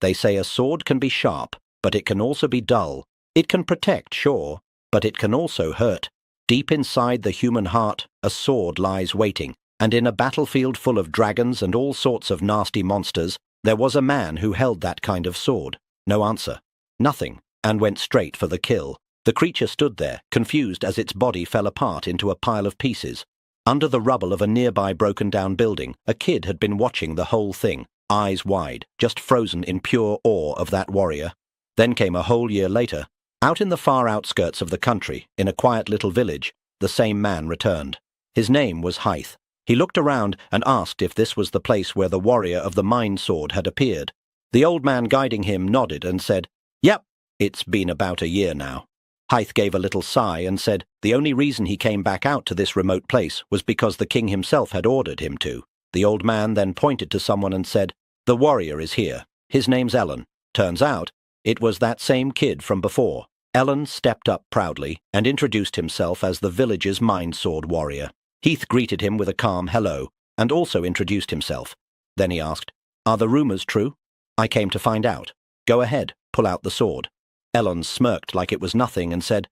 They say a sword can be sharp, but it can also be dull. It can protect, sure, but it can also hurt. Deep inside the human heart, a sword lies waiting, and in a battlefield full of dragons and all sorts of nasty monsters, there was a man who held that kind of sword. No answer. Nothing, and went straight for the kill. The creature stood there, confused as its body fell apart into a pile of pieces. Under the rubble of a nearby broken-down building, a kid had been watching the whole thing, eyes wide, just frozen in pure awe of that warrior. Then came a whole year later. Out in the far outskirts of the country, in a quiet little village, the same man returned. His name was Hythe. He looked around and asked if this was the place where the warrior of the mind sword had appeared. The old man guiding him nodded and said, "Yep, it's been about a year now." Hythe gave a little sigh and said the only reason he came back out to this remote place was because the king himself had ordered him to. The old man then pointed to someone and said, "The warrior is here. His name's Ellen." Turns out, it was that same kid from before. Ellen stepped up proudly and introduced himself as the village's mind sword warrior. Heath greeted him with a calm hello, and also introduced himself. Then he asked, "Are the rumors true?" "I came to find out. Go ahead, pull out the sword." Ellen smirked like it was nothing and said,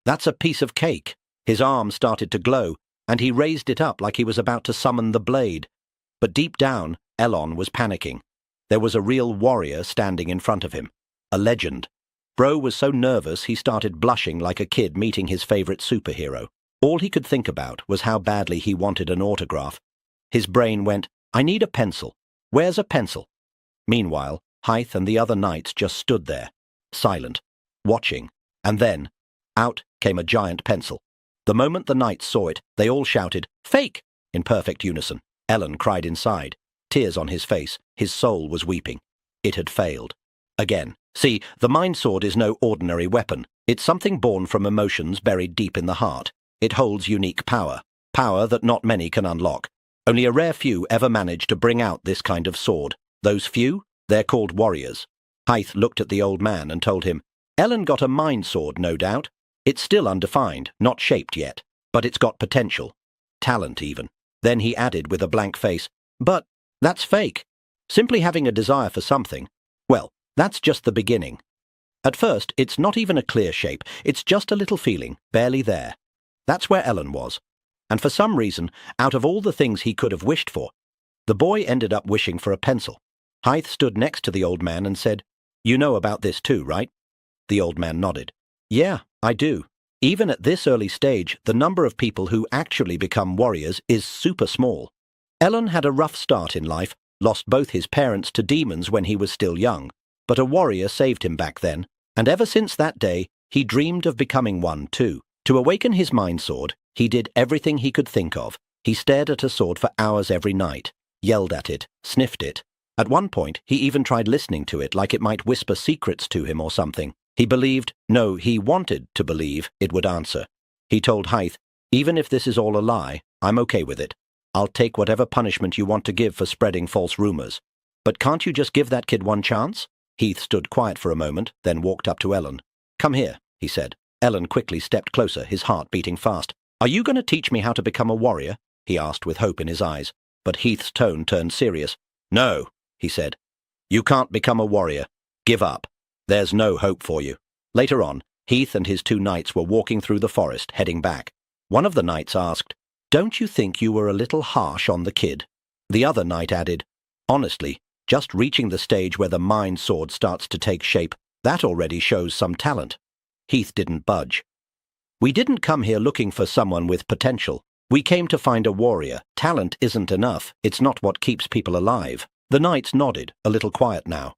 "That's a piece of cake." His arm started to glow, and he raised it up like he was about to summon the blade. But deep down, Ellen was panicking. There was a real warrior standing in front of him. A legend. Bro was so nervous he started blushing like a kid meeting his favorite superhero. All he could think about was how badly he wanted an autograph. His brain went, "I need a pencil. Where's a pencil?" Meanwhile, Hythe and the other knights just stood there, silent, watching, and then, out came a giant pencil. The moment the knights saw it, they all shouted, "Fake!" in perfect unison. Ellen cried inside, tears on his face. His soul was weeping. It had failed. Again. See, the mind sword is no ordinary weapon. It's something born from emotions buried deep in the heart. It holds unique power, power that not many can unlock. Only a rare few ever manage to bring out this kind of sword. Those few, they're called warriors. Hythe looked at the old man and told him, "Ellen got a mind sword, no doubt. It's still undefined, not shaped yet, but it's got potential. Talent, even." Then he added with a blank face, "But that's fake. Simply having a desire for something, well, that's just the beginning. At first, it's not even a clear shape. It's just a little feeling, barely there." That's where Ellen was. And for some reason, out of all the things he could have wished for, the boy ended up wishing for a pencil. Hythe stood next to the old man and said, "You know about this too, right?" The old man nodded. "Yeah, I do. Even at this early stage, the number of people who actually become warriors is super small. Ellen had a rough start in life, lost both his parents to demons when he was still young, but a warrior saved him back then, and ever since that day, he dreamed of becoming one too. To awaken his mind sword, he did everything he could think of. He stared at a sword for hours every night, yelled at it, sniffed it. At one point, he even tried listening to it like it might whisper secrets to him or something. He believed, no, he wanted to believe, it would answer. He told Hythe, "Even if this is all a lie, I'm okay with it. I'll take whatever punishment you want to give for spreading false rumors. But can't you just give that kid one chance?" Heath stood quiet for a moment, then walked up to Ellen. "Come here," he said. Ellen quickly stepped closer, his heart beating fast. "Are you going to teach me how to become a warrior?" he asked with hope in his eyes. But Heath's tone turned serious. "No," he said. "You can't become a warrior. Give up. There's no hope for you." Later on, Heath and his two knights were walking through the forest, heading back. One of the knights asked, "Don't you think you were a little harsh on the kid?" The other knight added, "Honestly, just reaching the stage where the mind sword starts to take shape, that already shows some talent." Heath didn't budge. "We didn't come here looking for someone with potential. We came to find a warrior. Talent isn't enough. It's not what keeps people alive." The knights nodded, a little quiet now.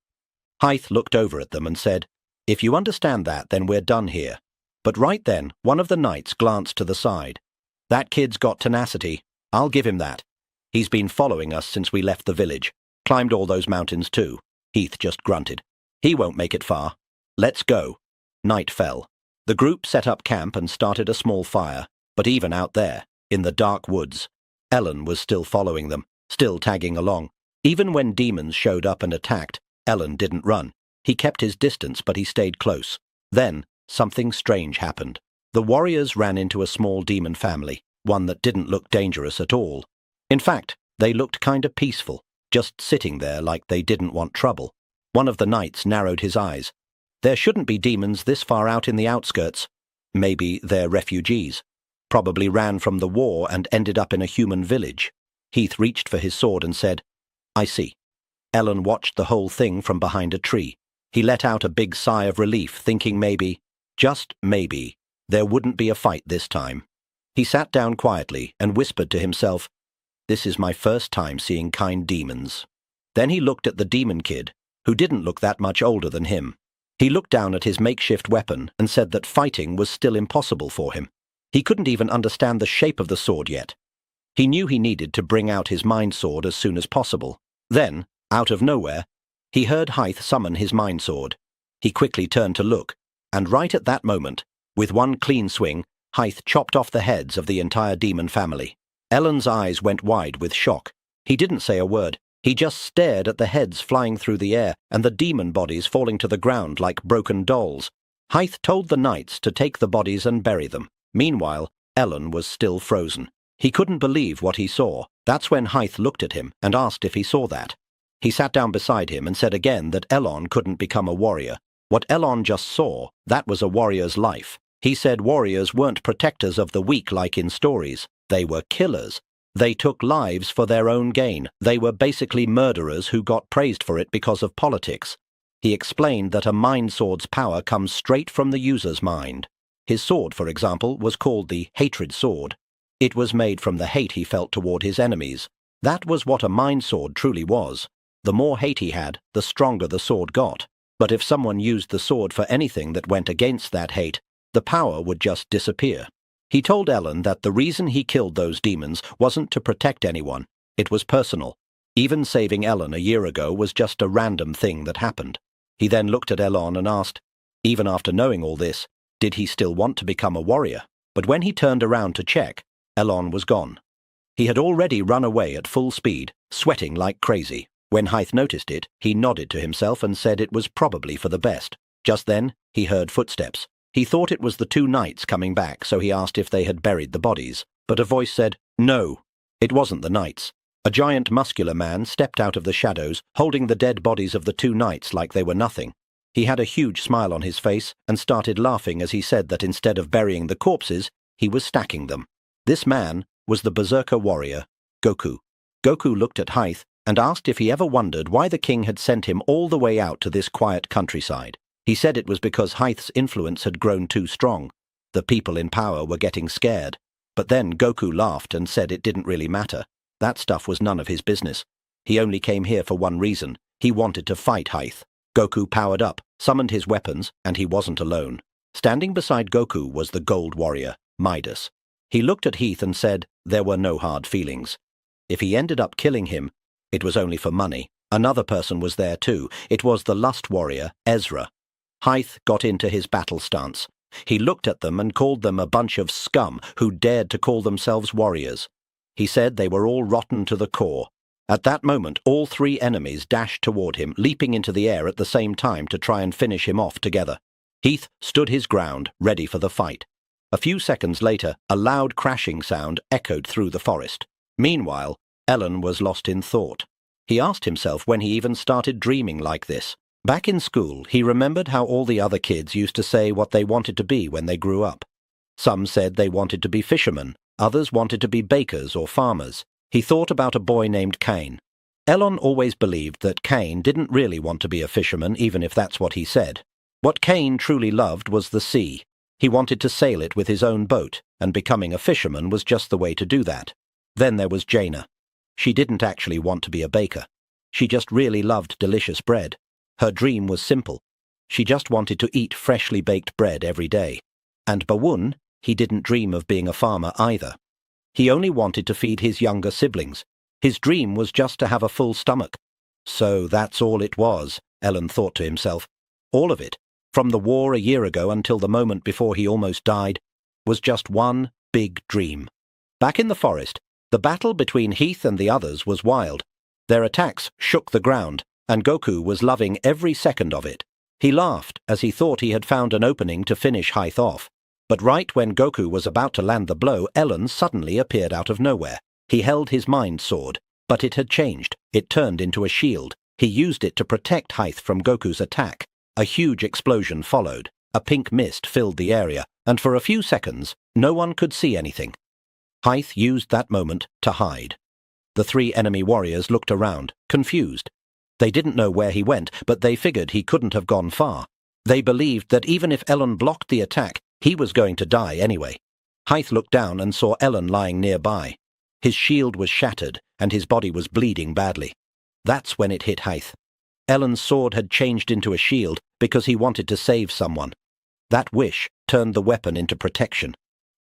Hythe looked over at them and said, "If you understand that, then we're done here." But right then, one of the knights glanced to the side. "That kid's got tenacity. I'll give him that. He's been following us since we left the village. Climbed all those mountains too." Heath just grunted. "He won't make it far. Let's go." Night fell. The group set up camp and started a small fire, but even out there, in the dark woods, Ellen was still following them, still tagging along. Even when demons showed up and attacked, Ellen didn't run. He kept his distance, but he stayed close. Then, something strange happened. The warriors ran into a small demon family, one that didn't look dangerous at all. In fact, they looked kinda peaceful, just sitting there like they didn't want trouble. One of the knights narrowed his eyes. There shouldn't be demons this far out in the outskirts. Maybe they're refugees. Probably ran from the war and ended up in a human village. Heath reached for his sword and said, "I see." Ellen watched the whole thing from behind a tree. He let out a big sigh of relief, thinking maybe, just maybe, there wouldn't be a fight this time. He sat down quietly and whispered to himself, "This is my first time seeing kind demons." Then he looked at the demon kid, who didn't look that much older than him. He looked down at his makeshift weapon and said that fighting was still impossible for him. He couldn't even understand the shape of the sword yet. He knew he needed to bring out his mind sword as soon as possible. Then, out of nowhere, he heard Hythe summon his mind sword. He quickly turned to look, and right at that moment, with one clean swing, Hythe chopped off the heads of the entire demon family. Ellen's eyes went wide with shock. He didn't say a word. He just stared at the heads flying through the air and the demon bodies falling to the ground like broken dolls. Hythe told the knights to take the bodies and bury them. Meanwhile, Ellen was still frozen. He couldn't believe what he saw. That's when Hythe looked at him and asked if he saw that. He sat down beside him and said again that Elon couldn't become a warrior. What Elon just saw, that was a warrior's life. He said warriors weren't protectors of the weak like in stories. They were killers. They took lives for their own gain. They were basically murderers who got praised for it because of politics. He explained that a mind sword's power comes straight from the user's mind. His sword, for example, was called the hatred sword. It was made from the hate he felt toward his enemies. That was what a mind sword truly was. The more hate he had, the stronger the sword got. But if someone used the sword for anything that went against that hate, the power would just disappear. He told Ellen that the reason he killed those demons wasn't to protect anyone. It was personal. Even saving Ellen a year ago was just a random thing that happened. He then looked at Elon and asked, even after knowing all this, did he still want to become a warrior? But when he turned around to check, Elon was gone. He had already run away at full speed, sweating like crazy. When Hythe noticed it, he nodded to himself and said it was probably for the best. Just then, he heard footsteps. He thought it was the two knights coming back, so he asked if they had buried the bodies. But a voice said, "No." It wasn't the knights. A giant muscular man stepped out of the shadows, holding the dead bodies of the two knights like they were nothing. He had a huge smile on his face and started laughing as he said that instead of burying the corpses, he was stacking them. This man was the berserker warrior, Goku. Goku looked at Hythe and asked if he ever wondered why the king had sent him all the way out to this quiet countryside. He said it was because Hythe's influence had grown too strong. The people in power were getting scared. But then Goku laughed and said it didn't really matter. That stuff was none of his business. He only came here for one reason. He wanted to fight Hythe. Goku powered up, summoned his weapons, and he wasn't alone. Standing beside Goku was the gold warrior, Midas. He looked at Heath and said there were no hard feelings. If he ended up killing him, it was only for money. Another person was there too. It was the lust warrior, Ezra. Hythe got into his battle stance. He looked at them and called them a bunch of scum who dared to call themselves warriors. He said they were all rotten to the core. At that moment, all three enemies dashed toward him, leaping into the air at the same time to try and finish him off together. Heath stood his ground, ready for the fight. A few seconds later, a loud crashing sound echoed through the forest. Meanwhile, Ellen was lost in thought. He asked himself when he even started dreaming like this. Back in school, he remembered how all the other kids used to say what they wanted to be when they grew up. Some said they wanted to be fishermen, others wanted to be bakers or farmers. He thought about a boy named Cain. Elon always believed that Cain didn't really want to be a fisherman, even if that's what he said. What Cain truly loved was the sea. He wanted to sail it with his own boat, and becoming a fisherman was just the way to do that. Then there was Jaina. She didn't actually want to be a baker. She just really loved delicious bread. Her dream was simple. She just wanted to eat freshly baked bread every day. And Bawun, he didn't dream of being a farmer either. He only wanted to feed his younger siblings. His dream was just to have a full stomach. So that's all it was, Ellen thought to himself. All of it, from the war a year ago until the moment before he almost died, was just one big dream. Back in the forest, the battle between Heath and the others was wild. Their attacks shook the ground, and Goku was loving every second of it. He laughed as he thought he had found an opening to finish Hythe off. But right when Goku was about to land the blow, Ellen suddenly appeared out of nowhere. He held his mind sword, but it had changed. It turned into a shield. He used it to protect Hythe from Goku's attack. A huge explosion followed. A pink mist filled the area, and for a few seconds, no one could see anything. Hythe used that moment to hide. The three enemy warriors looked around, confused. They didn't know where he went, but they figured he couldn't have gone far. They believed that even if Ellen blocked the attack, he was going to die anyway. Hythe looked down and saw Ellen lying nearby. His shield was shattered, and his body was bleeding badly. That's when it hit Hythe. Ellen's sword had changed into a shield because he wanted to save someone. That wish turned the weapon into protection.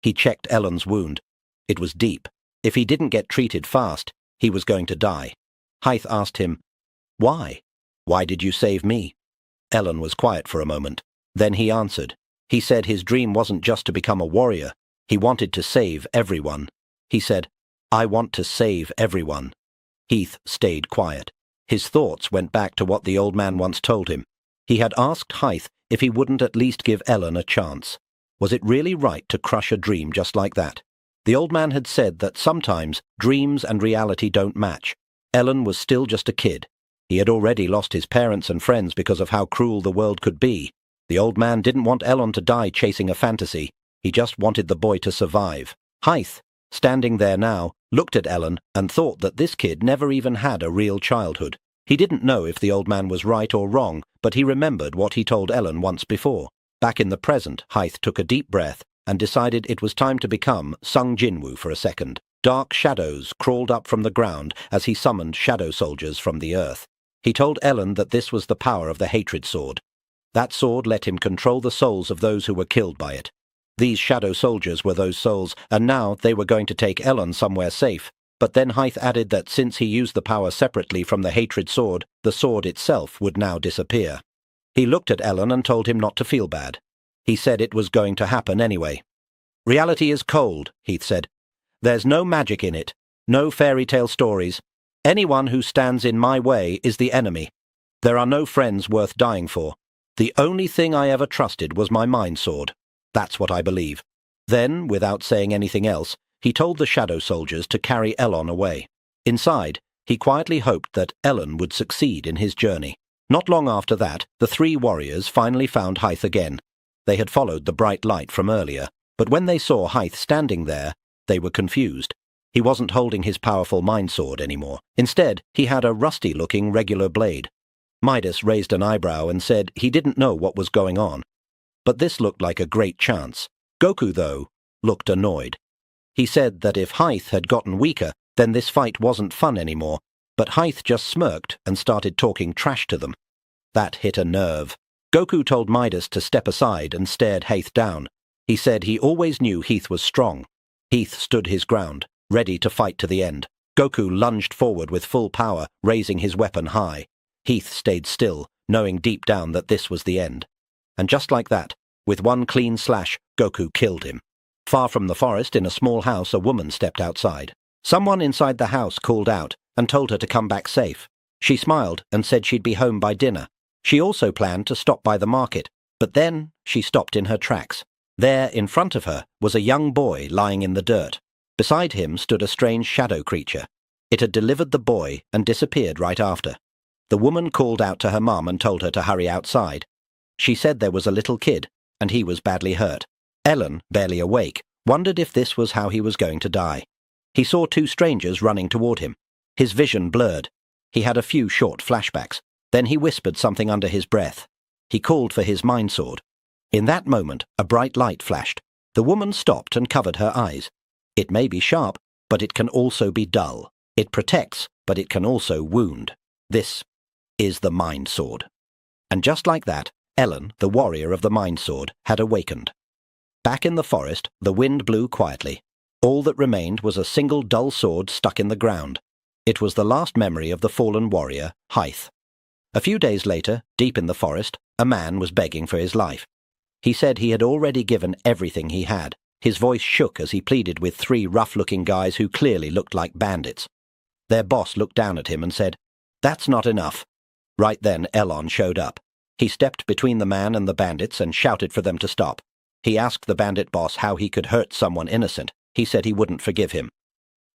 He checked Ellen's wound. It was deep. If he didn't get treated fast, he was going to die. Hythe asked him, "Why? Why did you save me?" Ellen was quiet for a moment. Then he answered. He said his dream wasn't just to become a warrior. He wanted to save everyone. He said, "I want to save everyone." Heath stayed quiet. His thoughts went back to what the old man once told him. He had asked Hythe if he wouldn't at least give Ellen a chance. Was it really right to crush a dream just like that? The old man had said that sometimes dreams and reality don't match. Ellen was still just a kid. He had already lost his parents and friends because of how cruel the world could be. The old man didn't want Ellen to die chasing a fantasy. He just wanted the boy to survive. Hythe, standing there now, looked at Ellen and thought that this kid never even had a real childhood. He didn't know if the old man was right or wrong, but he remembered what he told Ellen once before. Back in the present, Hythe took a deep breath and decided it was time to become Sung Jinwoo for a second. Dark shadows crawled up from the ground as he summoned shadow soldiers from the earth. He told Ellen that this was the power of the hatred sword. That sword let him control the souls of those who were killed by it. These shadow soldiers were those souls, and now they were going to take Ellen somewhere safe. But then Hythe added that since he used the power separately from the hatred sword, the sword itself would now disappear. He looked at Ellen and told him not to feel bad. He said it was going to happen anyway. "Reality is cold," Heath said. "There's no magic in it, no fairy tale stories. Anyone who stands in my way is the enemy. There are no friends worth dying for. The only thing I ever trusted was my mind sword. That's what I believe." Then, without saying anything else, he told the shadow soldiers to carry Ellen away. Inside, he quietly hoped that Ellen would succeed in his journey. Not long after that, the three warriors finally found Hythe again. They had followed the bright light from earlier, but when they saw Hythe standing there, they were confused. He wasn't holding his powerful mind sword anymore. Instead, he had a rusty-looking regular blade. Midas raised an eyebrow and said he didn't know what was going on. But this looked like a great chance. Goku, though, looked annoyed. He said that if Hythe had gotten weaker, then this fight wasn't fun anymore, but Hythe just smirked and started talking trash to them. That hit a nerve. Goku told Midas to step aside and stared Hythe down. He said he always knew Hythe was strong. Hythe stood his ground, ready to fight to the end. Goku lunged forward with full power, raising his weapon high. Hythe stayed still, knowing deep down that this was the end. And just like that, with one clean slash, Goku killed him. Far from the forest, in a small house, a woman stepped outside. Someone inside the house called out and told her to come back safe. She smiled and said she'd be home by dinner. She also planned to stop by the market, but then she stopped in her tracks. There, in front of her, was a young boy lying in the dirt. Beside him stood a strange shadow creature. It had delivered the boy and disappeared right after. The woman called out to her mum and told her to hurry outside. She said there was a little kid, and he was badly hurt. Ellen, barely awake, wondered if this was how he was going to die. He saw two strangers running toward him. His vision blurred. He had a few short flashbacks. Then he whispered something under his breath. He called for his mind sword. In that moment, a bright light flashed. The woman stopped and covered her eyes. It may be sharp, but it can also be dull. It protects, but it can also wound. This is the mind sword. And just like that, Ellen, the warrior of the mind sword, had awakened. Back in the forest, the wind blew quietly. All that remained was a single dull sword stuck in the ground. It was the last memory of the fallen warrior, Hythe. A few days later, deep in the forest, a man was begging for his life. He said he had already given everything he had. His voice shook as he pleaded with three rough-looking guys who clearly looked like bandits. Their boss looked down at him and said, "That's not enough." Right then, Elon showed up. He stepped between the man and the bandits and shouted for them to stop. He asked the bandit boss how he could hurt someone innocent. He said he wouldn't forgive him.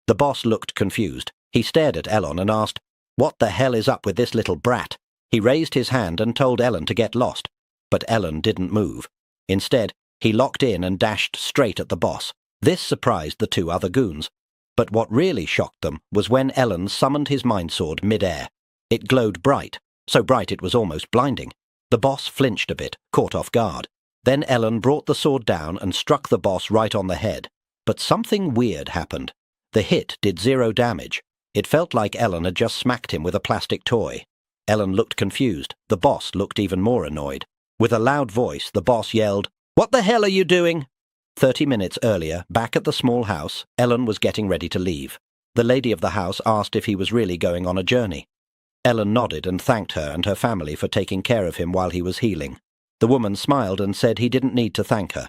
The boss looked confused. He stared at Elon and asked, "What the hell is up with this little brat?" He raised his hand and told Ellen to get lost, but Ellen didn't move. Instead, he locked in and dashed straight at the boss. This surprised the two other goons. But what really shocked them was when Ellen summoned his mind sword mid-air. It glowed bright, so bright it was almost blinding. The boss flinched a bit, caught off guard. Then Ellen brought the sword down and struck the boss right on the head. But something weird happened. The hit did 0 damage. It felt like Ellen had just smacked him with a plastic toy. Ellen looked confused. The boss looked even more annoyed. With a loud voice, the boss yelled, "What the hell are you doing?" 30 minutes earlier, back at the small house, Ellen was getting ready to leave. The lady of the house asked if he was really going on a journey. Ellen nodded and thanked her and her family for taking care of him while he was healing. The woman smiled and said he didn't need to thank her.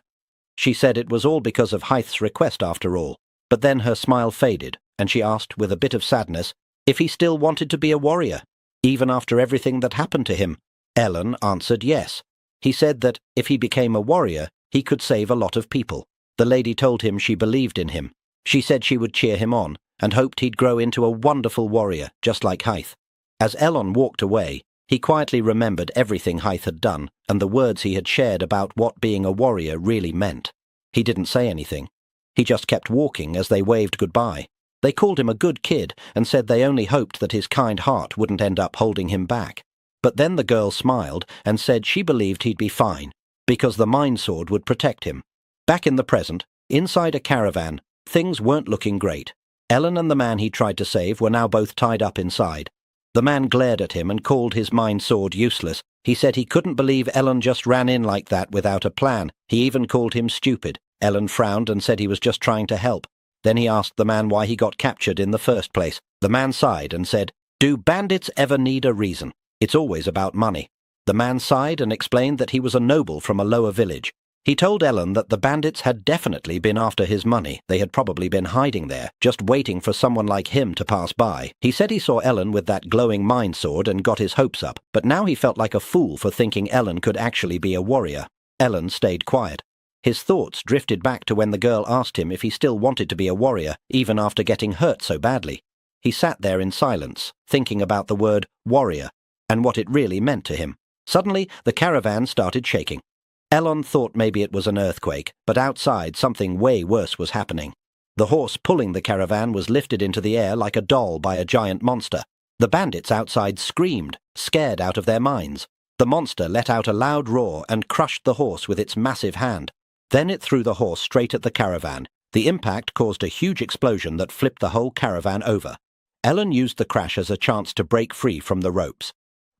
She said it was all because of Hythe's request after all, but then her smile faded, and she asked with a bit of sadness if he still wanted to be a warrior, even after everything that happened to him. Ellen answered yes. He said that if he became a warrior, he could save a lot of people. The lady told him she believed in him. She said she would cheer him on, and hoped he'd grow into a wonderful warrior, just like Hythe. As Ellen walked away, he quietly remembered everything Hythe had done, and the words he had shared about what being a warrior really meant. He didn't say anything. He just kept walking as they waved goodbye. They called him a good kid, and said they only hoped that his kind heart wouldn't end up holding him back. But then the girl smiled and said she believed he'd be fine, because the mind sword would protect him. Back in the present, inside a caravan, things weren't looking great. Ellen and the man he tried to save were now both tied up inside. The man glared at him and called his mind sword useless. He said he couldn't believe Ellen just ran in like that without a plan. He even called him stupid. Ellen frowned and said he was just trying to help. Then he asked the man why he got captured in the first place. The man sighed and said, "Do bandits ever need a reason? It's always about money." The man sighed and explained that he was a noble from a lower village. He told Ellen that the bandits had definitely been after his money. They had probably been hiding there, just waiting for someone like him to pass by. He said he saw Ellen with that glowing mind sword and got his hopes up, but now he felt like a fool for thinking Ellen could actually be a warrior. Ellen stayed quiet. His thoughts drifted back to when the girl asked him if he still wanted to be a warrior, even after getting hurt so badly. He sat there in silence, thinking about the word warrior, and what it really meant to him. Suddenly, the caravan started shaking. Ellen thought maybe it was an earthquake, but outside something way worse was happening. The horse pulling the caravan was lifted into the air like a doll by a giant monster. The bandits outside screamed, scared out of their minds. The monster let out a loud roar and crushed the horse with its massive hand. Then it threw the horse straight at the caravan. The impact caused a huge explosion that flipped the whole caravan over. Ellen used the crash as a chance to break free from the ropes.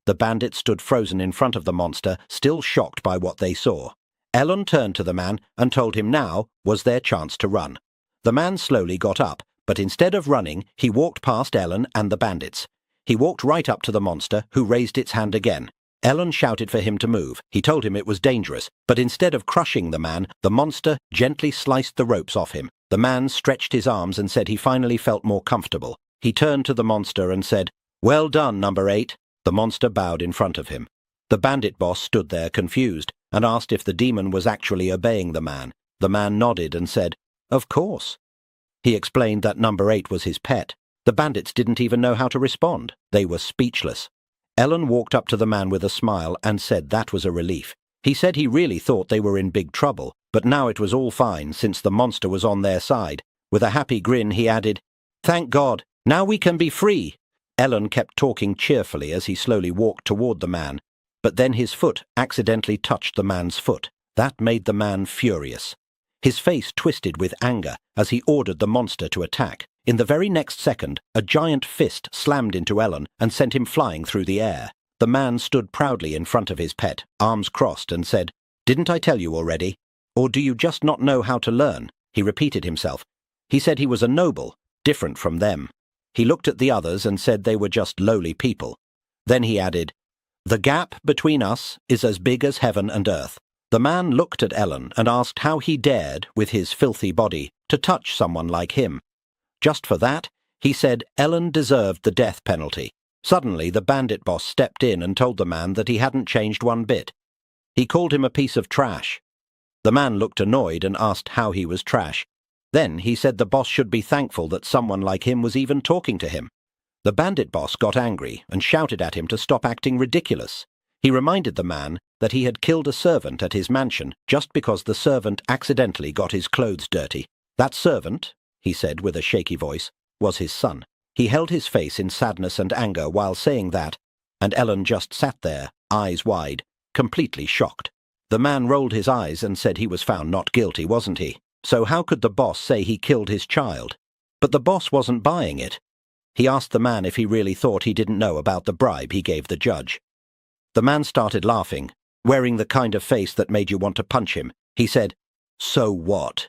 The bandits stood frozen in front of the monster, still shocked by what they saw. Ellen turned to the man and told him now was their chance to run. The man slowly got up, but instead of running, he walked past Ellen and the bandits. He walked right up to the monster, who raised its hand again. Ellen shouted for him to move. He told him it was dangerous, but instead of crushing the man, the monster gently sliced the ropes off him. The man stretched his arms and said he finally felt more comfortable. He turned to the monster and said, "Well done, number 8. The monster bowed in front of him. The bandit boss stood there confused and asked if the demon was actually obeying the man. The man nodded and said, "Of course." He explained that number 8 was his pet. The bandits didn't even know how to respond. They were speechless. Ellen walked up to the man with a smile and said that was a relief. He said he really thought they were in big trouble, but now it was all fine since the monster was on their side. With a happy grin, he added, "Thank God, now we can be free." Ellen kept talking cheerfully as he slowly walked toward the man, but then his foot accidentally touched the man's foot. That made the man furious. His face twisted with anger as he ordered the monster to attack. In the very next second, a giant fist slammed into Ellen and sent him flying through the air. The man stood proudly in front of his pet, arms crossed, and said, "Didn't I tell you already? Or do you just not know how to learn?" He repeated himself. He said he was a noble, different from them. He looked at the others and said they were just lowly people. Then he added, "The gap between us is as big as heaven and earth." The man looked at Ellen and asked how he dared, with his filthy body, to touch someone like him. Just for that, he said Ellen deserved the death penalty. Suddenly, the bandit boss stepped in and told the man that he hadn't changed one bit. He called him a piece of trash. The man looked annoyed and asked how he was trash. Then he said the boss should be thankful that someone like him was even talking to him. The bandit boss got angry and shouted at him to stop acting ridiculous. He reminded the man that he had killed a servant at his mansion just because the servant accidentally got his clothes dirty. That servant, he said with a shaky voice, was his son. He held his face in sadness and anger while saying that, and Ellen just sat there, eyes wide, completely shocked. The man rolled his eyes and said he was found not guilty, wasn't he? So how could the boss say he killed his child? But the boss wasn't buying it. He asked the man if he really thought he didn't know about the bribe he gave the judge. The man started laughing, wearing the kind of face that made you want to punch him. He said, "So what?"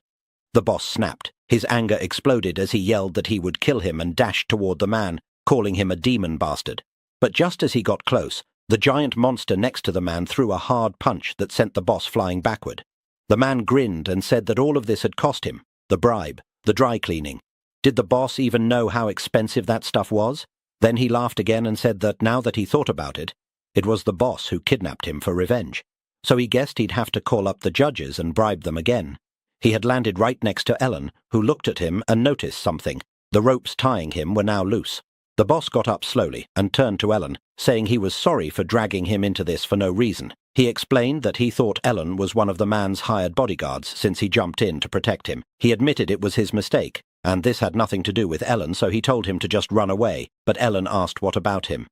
The boss snapped. His anger exploded as he yelled that he would kill him and dashed toward the man, calling him a demon bastard. But just as he got close, the giant monster next to the man threw a hard punch that sent the boss flying backward. The man grinned and said that all of this had cost him, the bribe, the dry cleaning. Did the boss even know how expensive that stuff was? Then he laughed again and said that now that he thought about it, it was the boss who kidnapped him for revenge. So he guessed he'd have to call up the judges and bribe them again. He had landed right next to Ellen, who looked at him and noticed something. The ropes tying him were now loose. The boss got up slowly and turned to Ellen, saying he was sorry for dragging him into this for no reason. He explained that he thought Ellen was one of the man's hired bodyguards since he jumped in to protect him. He admitted it was his mistake, and this had nothing to do with Ellen, so he told him to just run away, but Ellen asked what about him.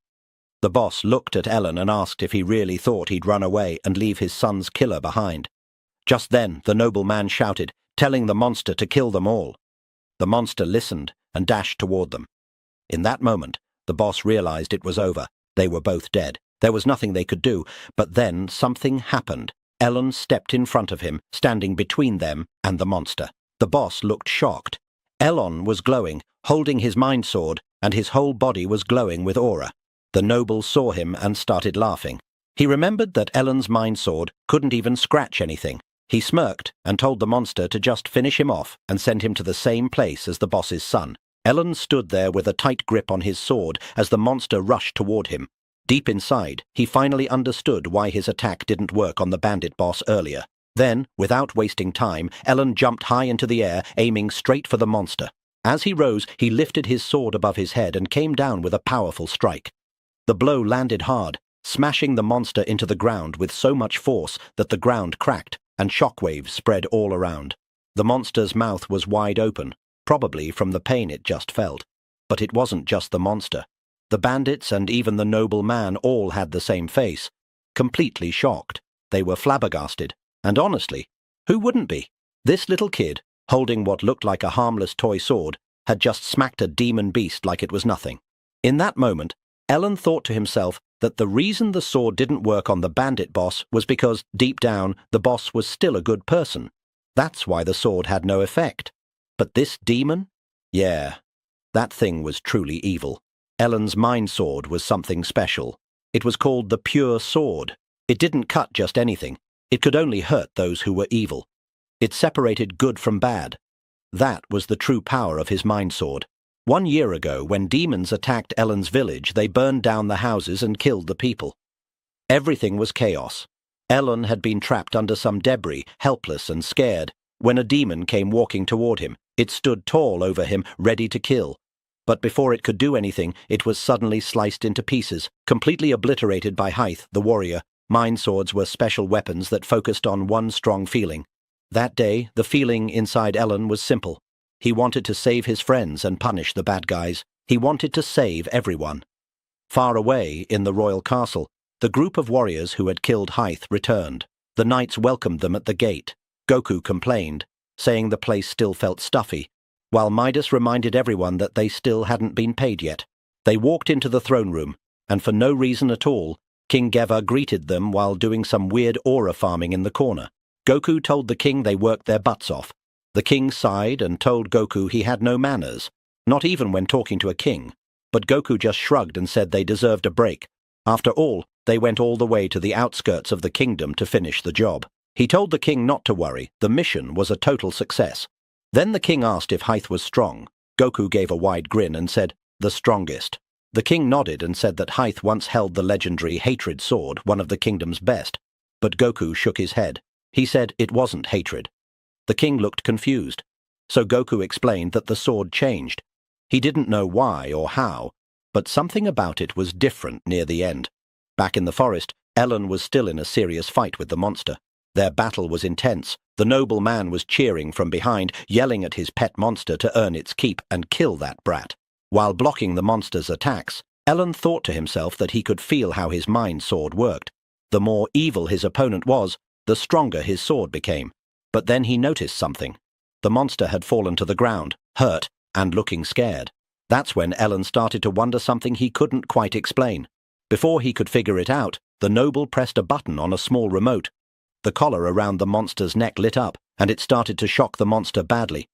The boss looked at Ellen and asked if he really thought he'd run away and leave his son's killer behind. Just then, the noble man shouted, telling the monster to kill them all. The monster listened and dashed toward them. In that moment, the boss realized it was over. They were both dead. There was nothing they could do, but then something happened. Ellen stepped in front of him, standing between them and the monster. The boss looked shocked. Ellen was glowing, holding his mind sword, and his whole body was glowing with aura. The noble saw him and started laughing. He remembered that Ellen's mind sword couldn't even scratch anything. He smirked and told the monster to just finish him off and send him to the same place as the boss's son. Ellen stood there with a tight grip on his sword as the monster rushed toward him. Deep inside, he finally understood why his attack didn't work on the bandit boss earlier. Then, without wasting time, Ellen jumped high into the air, aiming straight for the monster. As he rose, he lifted his sword above his head and came down with a powerful strike. The blow landed hard, smashing the monster into the ground with so much force that the ground cracked and shockwaves spread all around. The monster's mouth was wide open, probably from the pain it just felt. But it wasn't just the monster. The bandits and even the noble man all had the same face, completely shocked. They were flabbergasted, and honestly, who wouldn't be? This little kid, holding what looked like a harmless toy sword, had just smacked a demon beast like it was nothing. In that moment, Ellen thought to himself that the reason the sword didn't work on the bandit boss was because, deep down, the boss was still a good person. That's why the sword had no effect. But this demon? Yeah, that thing was truly evil. Ellen's mind sword was something special. It was called the Pure Sword. It didn't cut just anything. It could only hurt those who were evil. It separated good from bad. That was the true power of his mind sword. 1 year ago, when demons attacked Ellen's village, they burned down the houses and killed the people. Everything was chaos. Ellen had been trapped under some debris, helpless and scared, when a demon came walking toward him. It stood tall over him, ready to kill. But before it could do anything, it was suddenly sliced into pieces, completely obliterated by Hythe, the warrior. Mind swords were special weapons that focused on one strong feeling. That day, the feeling inside Ellen was simple. He wanted to save his friends and punish the bad guys. He wanted to save everyone. Far away, in the royal castle, the group of warriors who had killed Hythe returned. The knights welcomed them at the gate. Goku complained, saying the place still felt stuffy, while Midas reminded everyone that they still hadn't been paid yet. They walked into the throne room, and for no reason at all, King Geva greeted them while doing some weird aura farming in the corner. Goku told the king they worked their butts off. The king sighed and told Goku he had no manners, not even when talking to a king. But Goku just shrugged and said they deserved a break. After all, they went all the way to the outskirts of the kingdom to finish the job. He told the king not to worry, the mission was a total success. Then the king asked if Hythe was strong. Goku gave a wide grin and said, "The strongest." The king nodded and said that Hythe once held the legendary Hatred Sword, one of the kingdom's best. But Goku shook his head. He said it wasn't hatred. The king looked confused. So Goku explained that the sword changed. He didn't know why or how, but something about it was different near the end. Back in the forest, Ellen was still in a serious fight with the monster. Their battle was intense. The noble man was cheering from behind, yelling at his pet monster to earn its keep and kill that brat. While blocking the monster's attacks, Ellen thought to himself that he could feel how his mind sword worked. The more evil his opponent was, the stronger his sword became. But then he noticed something. The monster had fallen to the ground, hurt, and looking scared. That's when Ellen started to wonder something he couldn't quite explain. Before he could figure it out, the noble pressed a button on a small remote. The collar around the monster's neck lit up, and it started to shock the monster badly.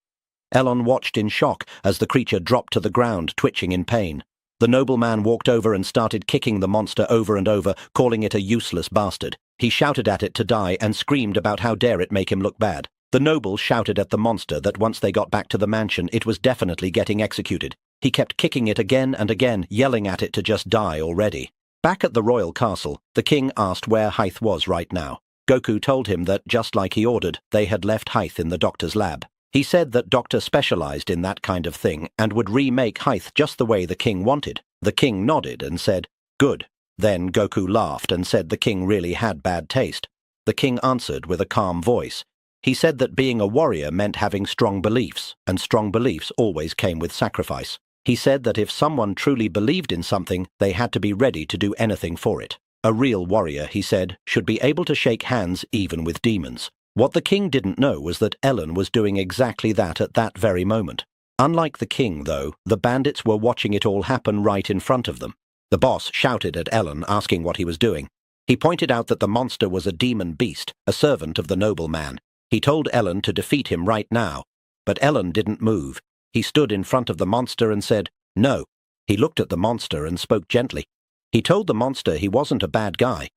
Ellen watched in shock as the creature dropped to the ground, twitching in pain. The nobleman walked over and started kicking the monster over and over, calling it a useless bastard. He shouted at it to die and screamed about how dare it make him look bad. The noble shouted at the monster that once they got back to the mansion, it was definitely getting executed. He kept kicking it again and again, yelling at it to just die already. Back at the royal castle, the king asked where Hythe was right now. Goku told him that, just like he ordered, they had left Hythe in the doctor's lab. He said that Doctor specialized in that kind of thing and would remake Hythe just the way the king wanted. The king nodded and said, "Good." Then Goku laughed and said the king really had bad taste. The king answered with a calm voice. He said that being a warrior meant having strong beliefs, and strong beliefs always came with sacrifice. He said that if someone truly believed in something, they had to be ready to do anything for it. A real warrior, he said, should be able to shake hands even with demons. What the king didn't know was that Ellen was doing exactly that at that very moment. Unlike the king, though, the bandits were watching it all happen right in front of them. The boss shouted at Ellen, asking what he was doing. He pointed out that the monster was a demon beast, a servant of the nobleman. He told Ellen to defeat him right now. But Ellen didn't move. He stood in front of the monster and said, "No." He looked at the monster and spoke gently. He told the monster he wasn't a bad guy.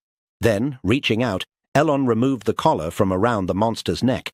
Then, reaching out, Ellen removed the collar from around the monster's neck.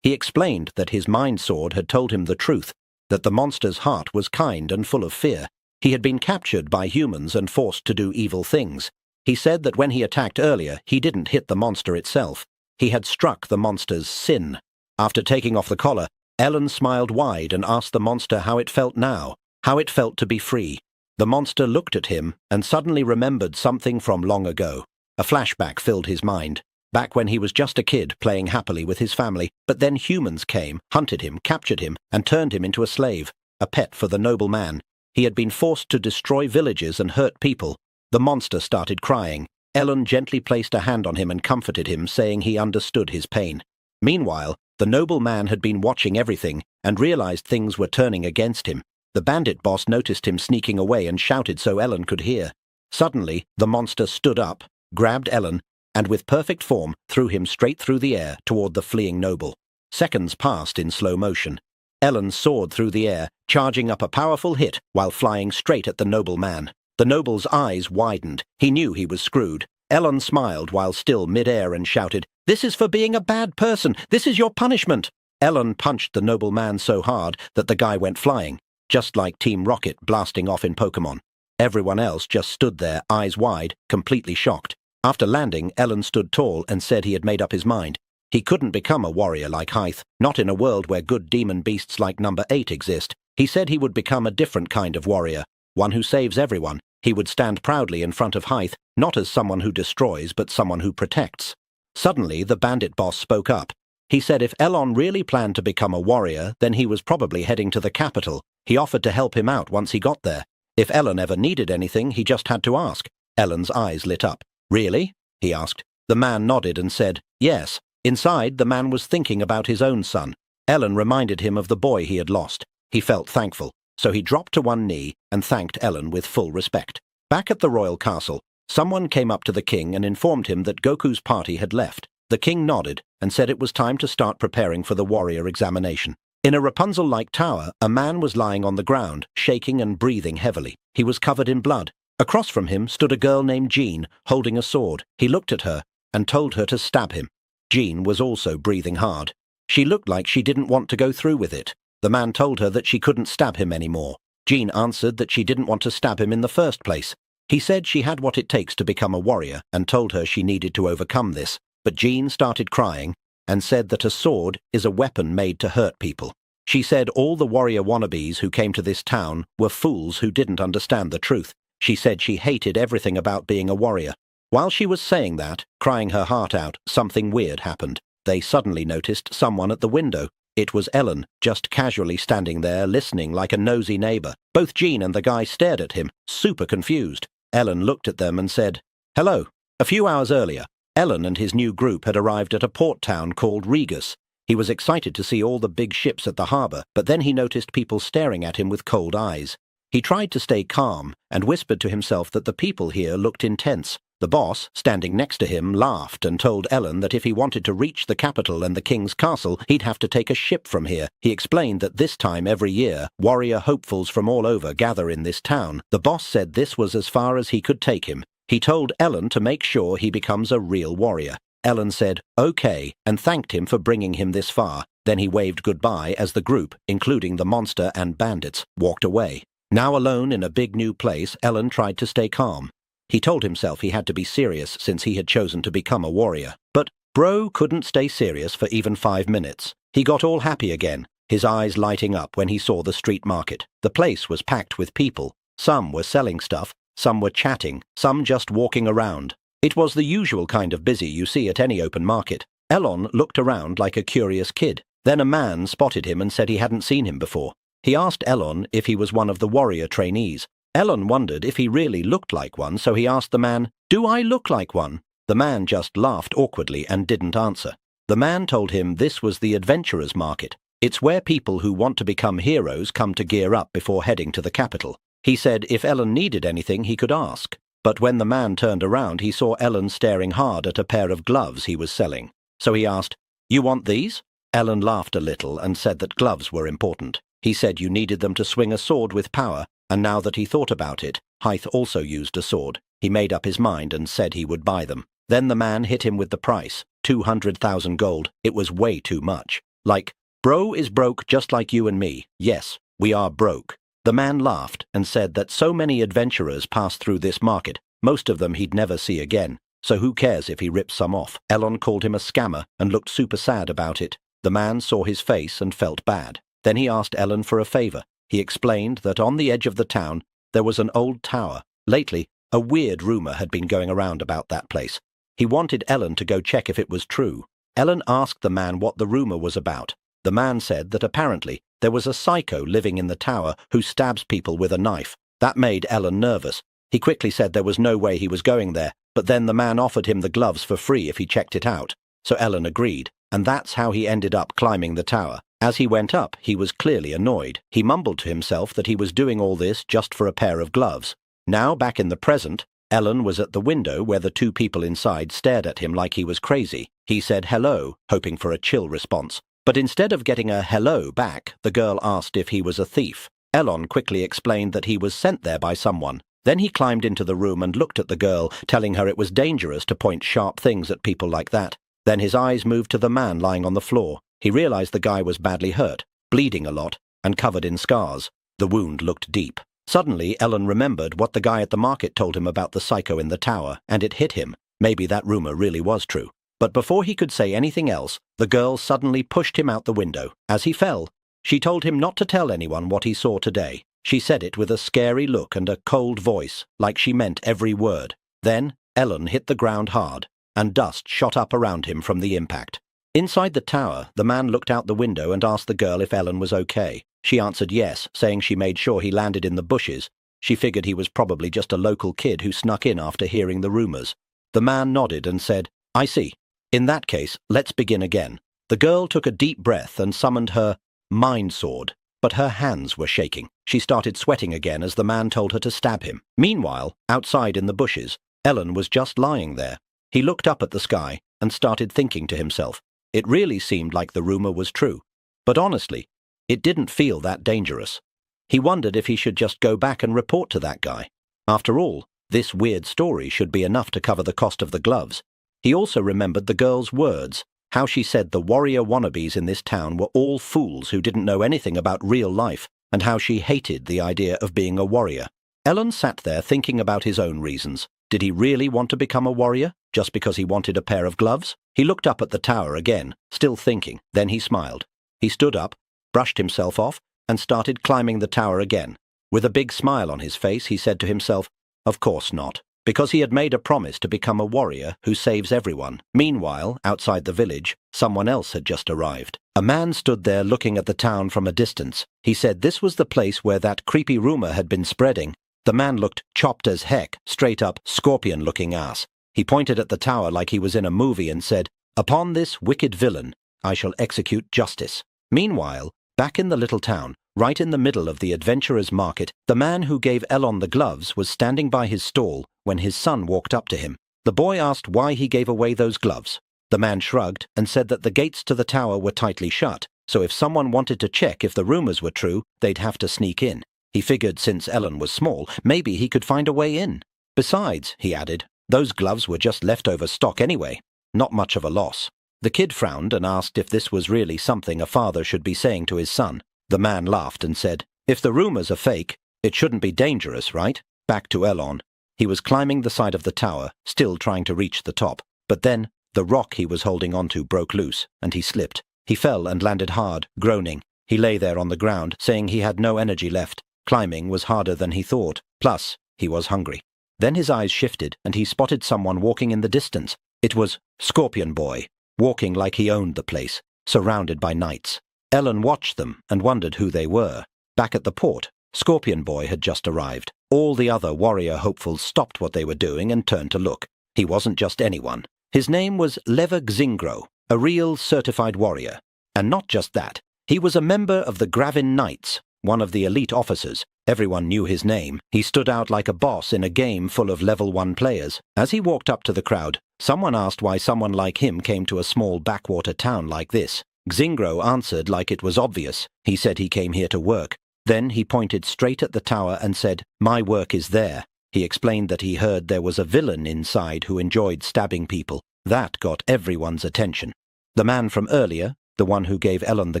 He explained that his mind sword had told him the truth, that the monster's heart was kind and full of fear. He had been captured by humans and forced to do evil things. He said that when he attacked earlier, he didn't hit the monster itself. He had struck the monster's sin. After taking off the collar, Ellen smiled wide and asked the monster how it felt now, how it felt to be free. The monster looked at him and suddenly remembered something from long ago. A flashback filled his mind. Back when he was just a kid playing happily with his family, but then humans came, hunted him, captured him, and turned him into a slave, a pet for the noble man. He had been forced to destroy villages and hurt people. The monster started crying. Ellen gently placed a hand on him and comforted him, saying he understood his pain. Meanwhile, the noble man had been watching everything and realized things were turning against him. The bandit boss noticed him sneaking away and shouted so Ellen could hear. Suddenly, the monster stood up, grabbed Ellen, and with perfect form threw him straight through the air toward the fleeing noble. Seconds passed in slow motion. Ellen soared through the air, charging up a powerful hit while flying straight at the noble man. The noble's eyes widened. He knew he was screwed. Ellen smiled while still mid-air and shouted, "This is for being a bad person! This is your punishment!" Ellen punched the noble man so hard that the guy went flying, just like Team Rocket blasting off in Pokemon. Everyone else just stood there, eyes wide, completely shocked. After landing, Ellen stood tall and said he had made up his mind. He couldn't become a warrior like Hythe, not in a world where good demon beasts like number 8 exist. He said he would become a different kind of warrior, one who saves everyone. He would stand proudly in front of Hythe, not as someone who destroys, but someone who protects. Suddenly, the bandit boss spoke up. He said if Ellen really planned to become a warrior, then he was probably heading to the capital. He offered to help him out once he got there. If Ellen ever needed anything, he just had to ask. Ellen's eyes lit up. "Really?" he asked. The man nodded and said, "Yes." Inside, the man was thinking about his own son. Ellen reminded him of the boy he had lost. He felt thankful, so he dropped to one knee and thanked Ellen with full respect. Back at the royal castle, someone came up to the king and informed him that Goku's party had left. The king nodded and said it was time to start preparing for the warrior examination. In a Rapunzel-like tower, a man was lying on the ground, shaking and breathing heavily. He was covered in blood. Across from him stood a girl named Jean, holding a sword. He looked at her and told her to stab him. Jean was also breathing hard. She looked like she didn't want to go through with it. The man told her that she couldn't stab him anymore. Jean answered that she didn't want to stab him in the first place. He said she had what it takes to become a warrior and told her she needed to overcome this. But Jean started crying and said that a sword is a weapon made to hurt people. She said all the warrior wannabes who came to this town were fools who didn't understand the truth. She said she hated everything about being a warrior. While she was saying that, crying her heart out, something weird happened. They suddenly noticed someone at the window. It was Ellen, just casually standing there, listening like a nosy neighbor. Both Jean and the guy stared at him, super confused. Ellen looked at them and said, "Hello." A few hours earlier, Ellen and his new group had arrived at a port town called Regus. He was excited to see all the big ships at the harbour, but then he noticed people staring at him with cold eyes. He tried to stay calm and whispered to himself that the people here looked intense. The boss, standing next to him, laughed and told Ellen that if he wanted to reach the capital and the king's castle, he'd have to take a ship from here. He explained that this time every year, warrior hopefuls from all over gather in this town. The boss said this was as far as he could take him. He told Ellen to make sure he becomes a real warrior. Ellen said, "Okay," and thanked him for bringing him this far. Then he waved goodbye as the group, including the monster and bandits, walked away. Now alone in a big new place, Ellen tried to stay calm. He told himself he had to be serious since he had chosen to become a warrior. But Bro couldn't stay serious for even 5 minutes. He got all happy again, his eyes lighting up when he saw the street market. The place was packed with people. Some were selling stuff, some were chatting, some just walking around. It was the usual kind of busy you see at any open market. Ellen looked around like a curious kid. Then a man spotted him and said he hadn't seen him before. He asked Ellen if he was one of the warrior trainees. Ellen wondered if he really looked like one, so he asked the man, "Do I look like one?" The man just laughed awkwardly and didn't answer. The man told him this was the adventurers' market. It's where people who want to become heroes come to gear up before heading to the capital. He said if Ellen needed anything, he could ask. But when the man turned around, he saw Ellen staring hard at a pair of gloves he was selling. So he asked, "You want these?" Ellen laughed a little and said that gloves were important. He said you needed them to swing a sword with power, and now that he thought about it, Hythe also used a sword. He made up his mind and said he would buy them. Then the man hit him with the price, 200,000 gold. It was way too much. Like, "Bro is broke just like you and me. Yes, we are broke." The man laughed and said that so many adventurers pass through this market, most of them he'd never see again. So who cares if he rips some off? Ellen called him a scammer and looked super sad about it. The man saw his face and felt bad. Then he asked Ellen for a favor. He explained that on the edge of the town there was an old tower. Lately, a weird rumor had been going around about that place. He wanted Ellen to go check if it was true. Ellen asked the man what the rumor was about. The man said that apparently there was a psycho living in the tower who stabs people with a knife. That made Ellen nervous. He quickly said there was no way he was going there, but then the man offered him the gloves for free if he checked it out. So Ellen agreed, and that's how he ended up climbing the tower. As he went up, he was clearly annoyed. He mumbled to himself that he was doing all this just for a pair of gloves. Now, back in the present, Ellen was at the window where the two people inside stared at him like he was crazy. He said hello, hoping for a chill response. But instead of getting a hello back, the girl asked if he was a thief. Ellen quickly explained that he was sent there by someone. Then he climbed into the room and looked at the girl, telling her it was dangerous to point sharp things at people like that. Then his eyes moved to the man lying on the floor. He realized the guy was badly hurt, bleeding a lot, and covered in scars. The wound looked deep. Suddenly, Ellen remembered what the guy at the market told him about the psycho in the tower, and it hit him. Maybe that rumor really was true. But before he could say anything else, the girl suddenly pushed him out the window. As he fell, she told him not to tell anyone what he saw today. She said it with a scary look and a cold voice, like she meant every word. Then, Ellen hit the ground hard, and dust shot up around him from the impact. Inside the tower, the man looked out the window and asked the girl if Ellen was okay. She answered yes, saying she made sure he landed in the bushes. She figured he was probably just a local kid who snuck in after hearing the rumors. The man nodded and said, "I see. In that case, let's begin again." The girl took a deep breath and summoned her mind sword, but her hands were shaking. She started sweating again as the man told her to stab him. Meanwhile, outside in the bushes, Ellen was just lying there. He looked up at the sky and started thinking to himself. It really seemed like the rumor was true. But honestly, it didn't feel that dangerous. He wondered if he should just go back and report to that guy. After all, this weird story should be enough to cover the cost of the gloves. He also remembered the girl's words, how she said the warrior wannabes in this town were all fools who didn't know anything about real life, and how she hated the idea of being a warrior. Ellen sat there thinking about his own reasons. Did he really want to become a warrior, just because he wanted a pair of gloves? He looked up at the tower again, still thinking. Then he smiled. He stood up, brushed himself off, and started climbing the tower again. With a big smile on his face, he said to himself, of course not, because he had made a promise to become a warrior who saves everyone. Meanwhile, outside the village, someone else had just arrived. A man stood there looking at the town from a distance. He said this was the place where that creepy rumor had been spreading. The man looked chopped as heck, straight up, scorpion-looking ass. He pointed at the tower like he was in a movie and said, upon this wicked villain, I shall execute justice. Meanwhile, back in the little town, right in the middle of the adventurer's market, the man who gave Elon the gloves was standing by his stall when his son walked up to him. The boy asked why he gave away those gloves. The man shrugged and said that the gates to the tower were tightly shut, so if someone wanted to check if the rumors were true, they'd have to sneak in. He figured since Elon was small, maybe he could find a way in. Besides, he added, those gloves were just leftover stock anyway. Not much of a loss. The kid frowned and asked if this was really something a father should be saying to his son. The man laughed and said, if the rumors are fake, it shouldn't be dangerous, right? Back to Elon. He was climbing the side of the tower, still trying to reach the top. But then, the rock he was holding onto broke loose, and he slipped. He fell and landed hard, groaning. He lay there on the ground, saying he had no energy left. Climbing was harder than he thought. Plus, he was hungry. Then his eyes shifted, and he spotted someone walking in the distance. It was Scorpion Boy, walking like he owned the place, surrounded by knights. Ellen watched them and wondered who they were. Back at the port, Scorpion Boy had just arrived. All the other warrior hopefuls stopped what they were doing and turned to look. He wasn't just anyone. His name was Lever Xingro, a real certified warrior. And not just that, he was a member of the Gravin Knights, one of the elite officers. Everyone knew his name. He stood out like a boss in a game full of level 1 players. As he walked up to the crowd, someone asked why someone like him came to a small backwater town like this. Xingro answered like it was obvious. He said he came here to work. Then he pointed straight at the tower and said, my work is there. He explained that he heard there was a villain inside who enjoyed stabbing people. That got everyone's attention. The man from earlier, the one who gave Ellen the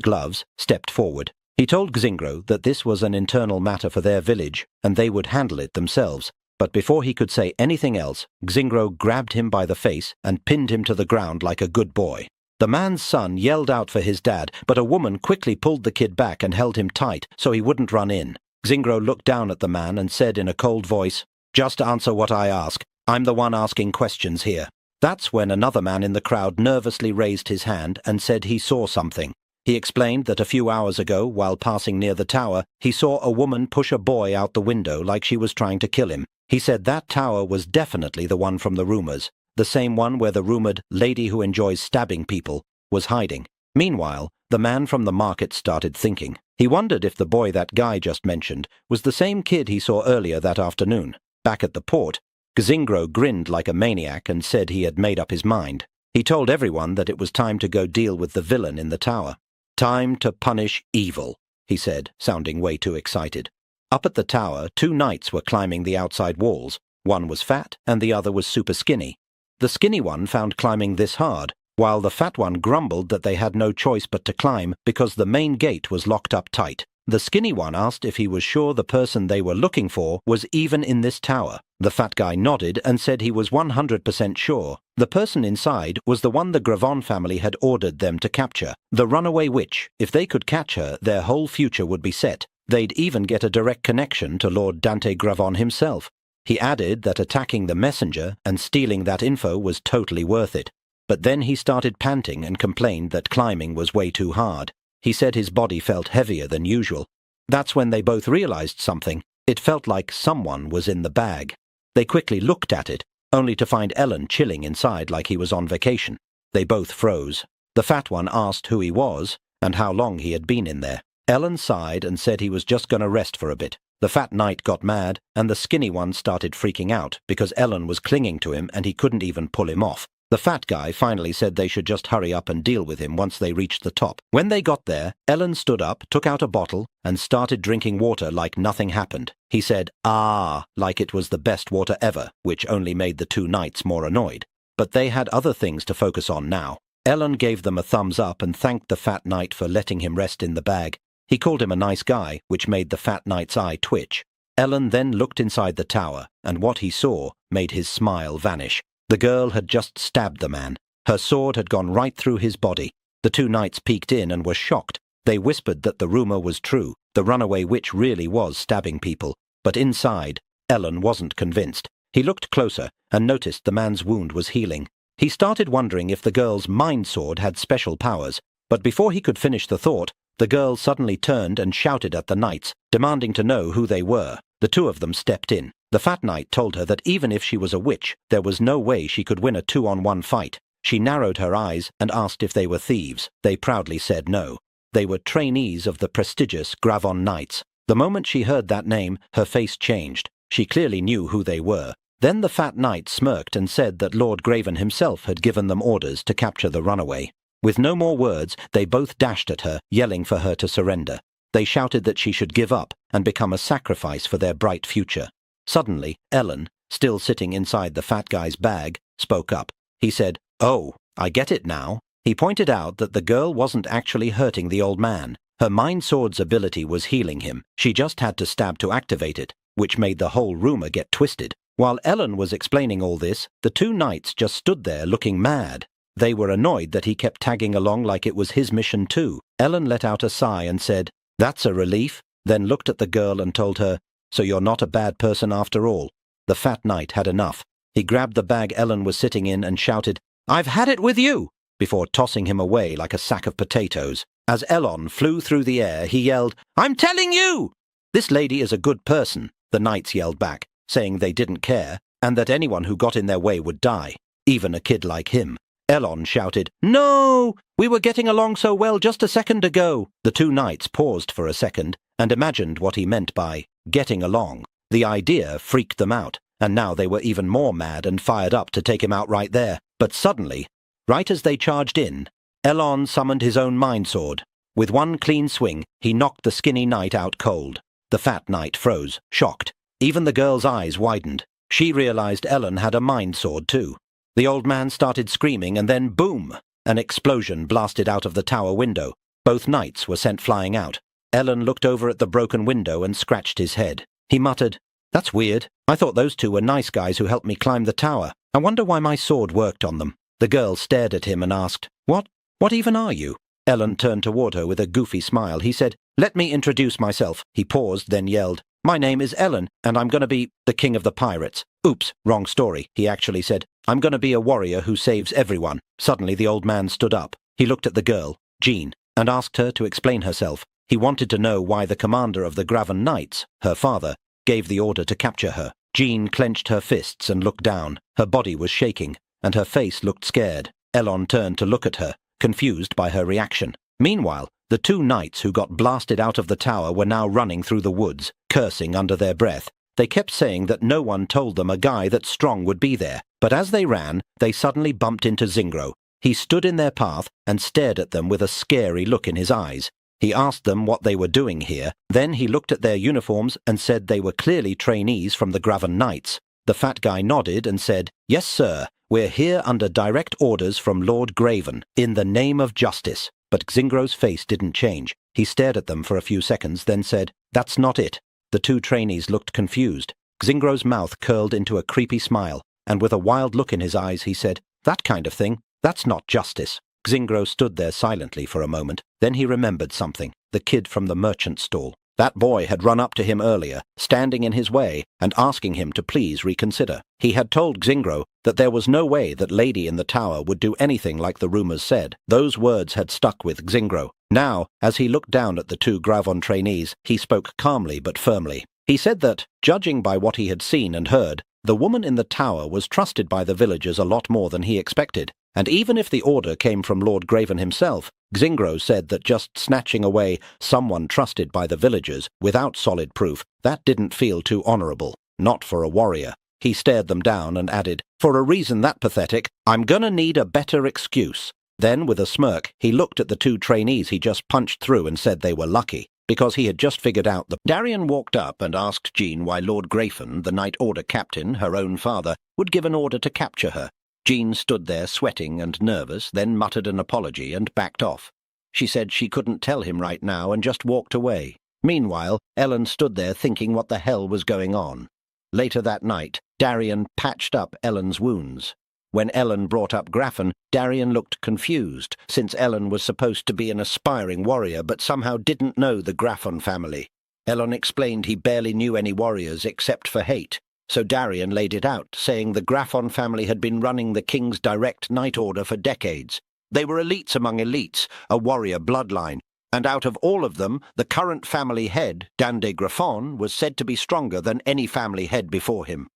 gloves, stepped forward. He told Xingro that this was an internal matter for their village, and they would handle it themselves. But before he could say anything else, Xingro grabbed him by the face and pinned him to the ground like a good boy. The man's son yelled out for his dad, but a woman quickly pulled the kid back and held him tight so he wouldn't run in. Xingro looked down at the man and said in a cold voice, just answer what I ask. I'm the one asking questions here. That's when another man in the crowd nervously raised his hand and said he saw something. He explained that a few hours ago, while passing near the tower, he saw a woman push a boy out the window like she was trying to kill him. He said that tower was definitely the one from the rumors, the same one where the rumored lady who enjoys stabbing people was hiding. Meanwhile, the man from the market started thinking. He wondered if the boy that guy just mentioned was the same kid he saw earlier that afternoon. Back at the port, Xingro grinned like a maniac and said he had made up his mind. He told everyone that it was time to go deal with the villain in the tower. Time to punish evil, he said, sounding way too excited. Up at the tower, 2 knights were climbing the outside walls. One was fat, and the other was super skinny. The skinny one found climbing this hard, while the fat one grumbled that they had no choice but to climb because the main gate was locked up tight. The skinny one asked if he was sure the person they were looking for was even in this tower. The fat guy nodded and said he was 100% sure. The person inside was the one the Gravon family had ordered them to capture, the runaway witch. If they could catch her, their whole future would be set. They'd even get a direct connection to Lord Dante Gravon himself. He added that attacking the messenger and stealing that info was totally worth it. But then he started panting and complained that climbing was way too hard. He said his body felt heavier than usual. That's when they both realized something. It felt like someone was in the bag. They quickly looked at it, only to find Ellen chilling inside like he was on vacation. They both froze. The fat one asked who he was and how long he had been in there. Ellen sighed and said he was just going to rest for a bit. The fat knight got mad, and the skinny one started freaking out because Ellen was clinging to him and he couldn't even pull him off. The fat guy finally said they should just hurry up and deal with him once they reached the top. When they got there, Ellen stood up, took out a bottle, and started drinking water like nothing happened. He said, "Ah," like it was the best water ever, which only made the 2 knights more annoyed. But they had other things to focus on now. Ellen gave them a thumbs up and thanked the fat knight for letting him rest in the bag. He called him a nice guy, which made the fat knight's eye twitch. Ellen then looked inside the tower, and what he saw made his smile vanish. The girl had just stabbed the man. Her sword had gone right through his body. The 2 knights peeked in and were shocked. They whispered that the rumor was true. The runaway witch really was stabbing people. But inside, Ellen wasn't convinced. He looked closer and noticed the man's wound was healing. He started wondering if the girl's mind sword had special powers. But before he could finish the thought, the girl suddenly turned and shouted at the knights, demanding to know who they were. The two of them stepped in. The fat knight told her that even if she was a witch, there was no way she could win a 2-on-1 fight. She narrowed her eyes and asked if they were thieves. They proudly said no. They were trainees of the prestigious Gravon Knights. The moment she heard that name, her face changed. She clearly knew who they were. Then the fat knight smirked and said that Lord Graven himself had given them orders to capture the runaway. With no more words, they both dashed at her, yelling for her to surrender. They shouted that she should give up and become a sacrifice for their bright future. Suddenly, Ellen, still sitting inside the fat guy's bag, spoke up. He said, "Oh, I get it now." He pointed out that the girl wasn't actually hurting the old man. Her mind sword's ability was healing him. She just had to stab to activate it, which made the whole rumor get twisted. While Ellen was explaining all this, the two knights just stood there looking mad. They were annoyed that he kept tagging along like it was his mission too. Ellen let out a sigh and said, "That's a relief," then looked at the girl and told her, "So you're not a bad person after all." The fat knight had enough. He grabbed the bag Ellen was sitting in and shouted, "I've had it with you!" before tossing him away like a sack of potatoes. As Ellen flew through the air, he yelled, "I'm telling you!" "This lady is a good person," the knights yelled back, saying they didn't care, and that anyone who got in their way would die, even a kid like him. Elon shouted, "No! We were getting along so well just a second ago." The two knights paused for a second and imagined what he meant by getting along. The idea freaked them out, and now they were even more mad and fired up to take him out right there. But suddenly, right as they charged in, Elon summoned his own mind sword. With one clean swing, he knocked the skinny knight out cold. The fat knight froze, shocked. Even the girl's eyes widened. She realized Ellen had a mind sword too. The old man started screaming, and then boom! An explosion blasted out of the tower window. Both knights were sent flying out. Ellen looked over at the broken window and scratched his head. He muttered, "That's weird. I thought those two were nice guys who helped me climb the tower. I wonder why my sword worked on them." The girl stared at him and asked, What even are you?" Ellen turned toward her with a goofy smile. He said, "Let me introduce myself." He paused, then yelled, "My name is Ellen, and I'm going to be the king of the pirates." "Oops, wrong story," he actually said. "I'm going to be a warrior who saves everyone." Suddenly the old man stood up. He looked at the girl, Jean, and asked her to explain herself. He wanted to know why the commander of the Graven Knights, her father, gave the order to capture her. Jean clenched her fists and looked down. Her body was shaking, and her face looked scared. Elon turned to look at her, confused by her reaction. Meanwhile, the two knights who got blasted out of the tower were now running through the woods, cursing under their breath. They kept saying that no one told them a guy that strong would be there, but as they ran, they suddenly bumped into Zingro. He stood in their path and stared at them with a scary look in his eyes. He asked them what they were doing here. Then he looked at their uniforms and said they were clearly trainees from the Graven Knights. The fat guy nodded and said, "Yes, sir. We're here under direct orders from Lord Graven, in the name of justice." But Zingro's face didn't change. He stared at them for a few seconds, then said, "That's not it." The two trainees looked confused. Zingro's mouth curled into a creepy smile, and with a wild look in his eyes he said, "That kind of thing, that's not justice." Zingro stood there silently for a moment. Then he remembered something, the kid from the merchant stall. That boy had run up to him earlier, standing in his way, and asking him to please reconsider. He had told Zingro that there was no way that Lady in the Tower would do anything like the rumors said. Those words had stuck with Zingro. Now, as he looked down at the two Gravon trainees, he spoke calmly but firmly. He said that, judging by what he had seen and heard, the woman in the tower was trusted by the villagers a lot more than he expected. And even if the order came from Lord Graven himself, Zingro said that just snatching away someone trusted by the villagers without solid proof, that didn't feel too honorable. Not for a warrior. He stared them down and added, "For a reason that pathetic, I'm gonna need a better excuse." Then, with a smirk, he looked at the two trainees he just punched through and said they were lucky, because he had just figured out that Darian walked up and asked Jean why Lord Grafen, the Knight Order captain, her own father, would give an order to capture her. Jean stood there sweating and nervous, then muttered an apology and backed off. She said she couldn't tell him right now and just walked away. Meanwhile, Ellen stood there thinking what the hell was going on. Later that night, Darian patched up Ellen's wounds. When Ellen brought up Grafen, Darian looked confused, since Ellen was supposed to be an aspiring warrior but somehow didn't know the Grafen family. Ellen explained he barely knew any warriors except for hate, so Darian laid it out, saying the Grafen family had been running the king's direct night order for decades. They were elites among elites, a warrior bloodline, and out of all of them, the current family head, Dan de Grafen, was said to be stronger than any family head before him.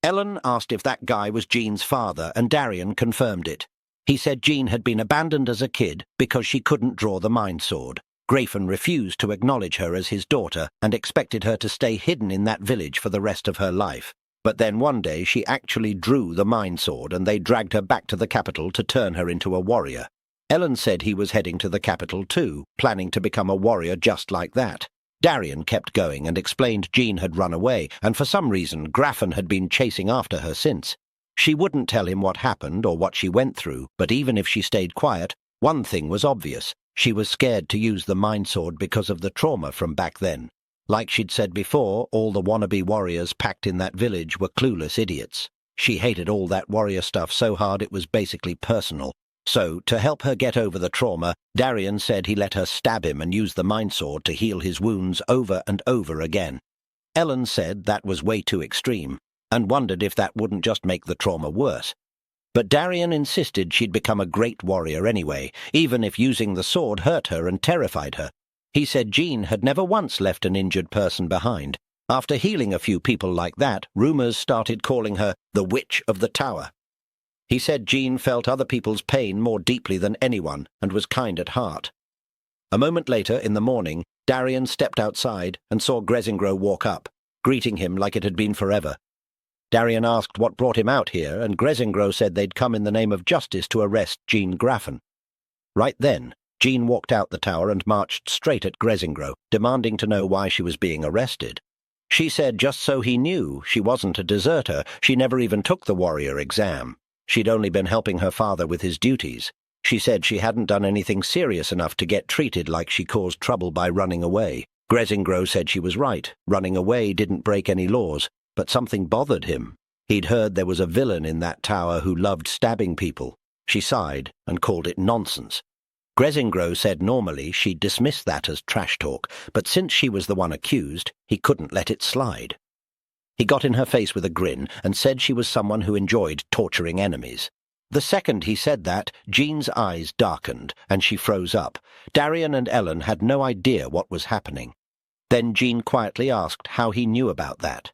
Ellen asked if that guy was Jean's father, and Darian confirmed it. He said Jean had been abandoned as a kid because she couldn't draw the mind sword. Grafen refused to acknowledge her as his daughter and expected her to stay hidden in that village for the rest of her life. But then one day she actually drew the mind sword and they dragged her back to the capital to turn her into a warrior. Ellen said he was heading to the capital too, planning to become a warrior just like that. Darian kept going and explained Jean had run away, and for some reason Grafen had been chasing after her since. She wouldn't tell him what happened or what she went through, but even if she stayed quiet, one thing was obvious. She was scared to use the mind sword because of the trauma from back then. Like she'd said before, all the wannabe warriors packed in that village were clueless idiots. She hated all that warrior stuff so hard it was basically personal. So, to help her get over the trauma, Darian said he let her stab him and use the mind sword to heal his wounds over and over again. Ellen said that was way too extreme, and wondered if that wouldn't just make the trauma worse. But Darian insisted she'd become a great warrior anyway, even if using the sword hurt her and terrified her. He said Jean had never once left an injured person behind. After healing a few people like that, rumors started calling her the Witch of the Tower. He said Jean felt other people's pain more deeply than anyone and was kind at heart. A moment later, in the morning, Darian stepped outside and saw Grezingro walk up, greeting him like it had been forever. Darian asked what brought him out here, and Grezingro said they'd come in the name of justice to arrest Jean Grafen. Right then, Jean walked out the tower and marched straight at Grezingro, demanding to know why she was being arrested. She said just so he knew she wasn't a deserter, she never even took the warrior exam. She'd only been helping her father with his duties. She said she hadn't done anything serious enough to get treated like she caused trouble by running away. Grezingro said she was right. Running away didn't break any laws, but something bothered him. He'd heard there was a villain in that tower who loved stabbing people. She sighed and called it nonsense. Grezingro said normally she'd dismiss that as trash talk, but since she was the one accused, he couldn't let it slide. He got in her face with a grin and said she was someone who enjoyed torturing enemies. The second he said that, Jean's eyes darkened, and she froze up. Darian and Ellen had no idea what was happening. Then Jean quietly asked how he knew about that.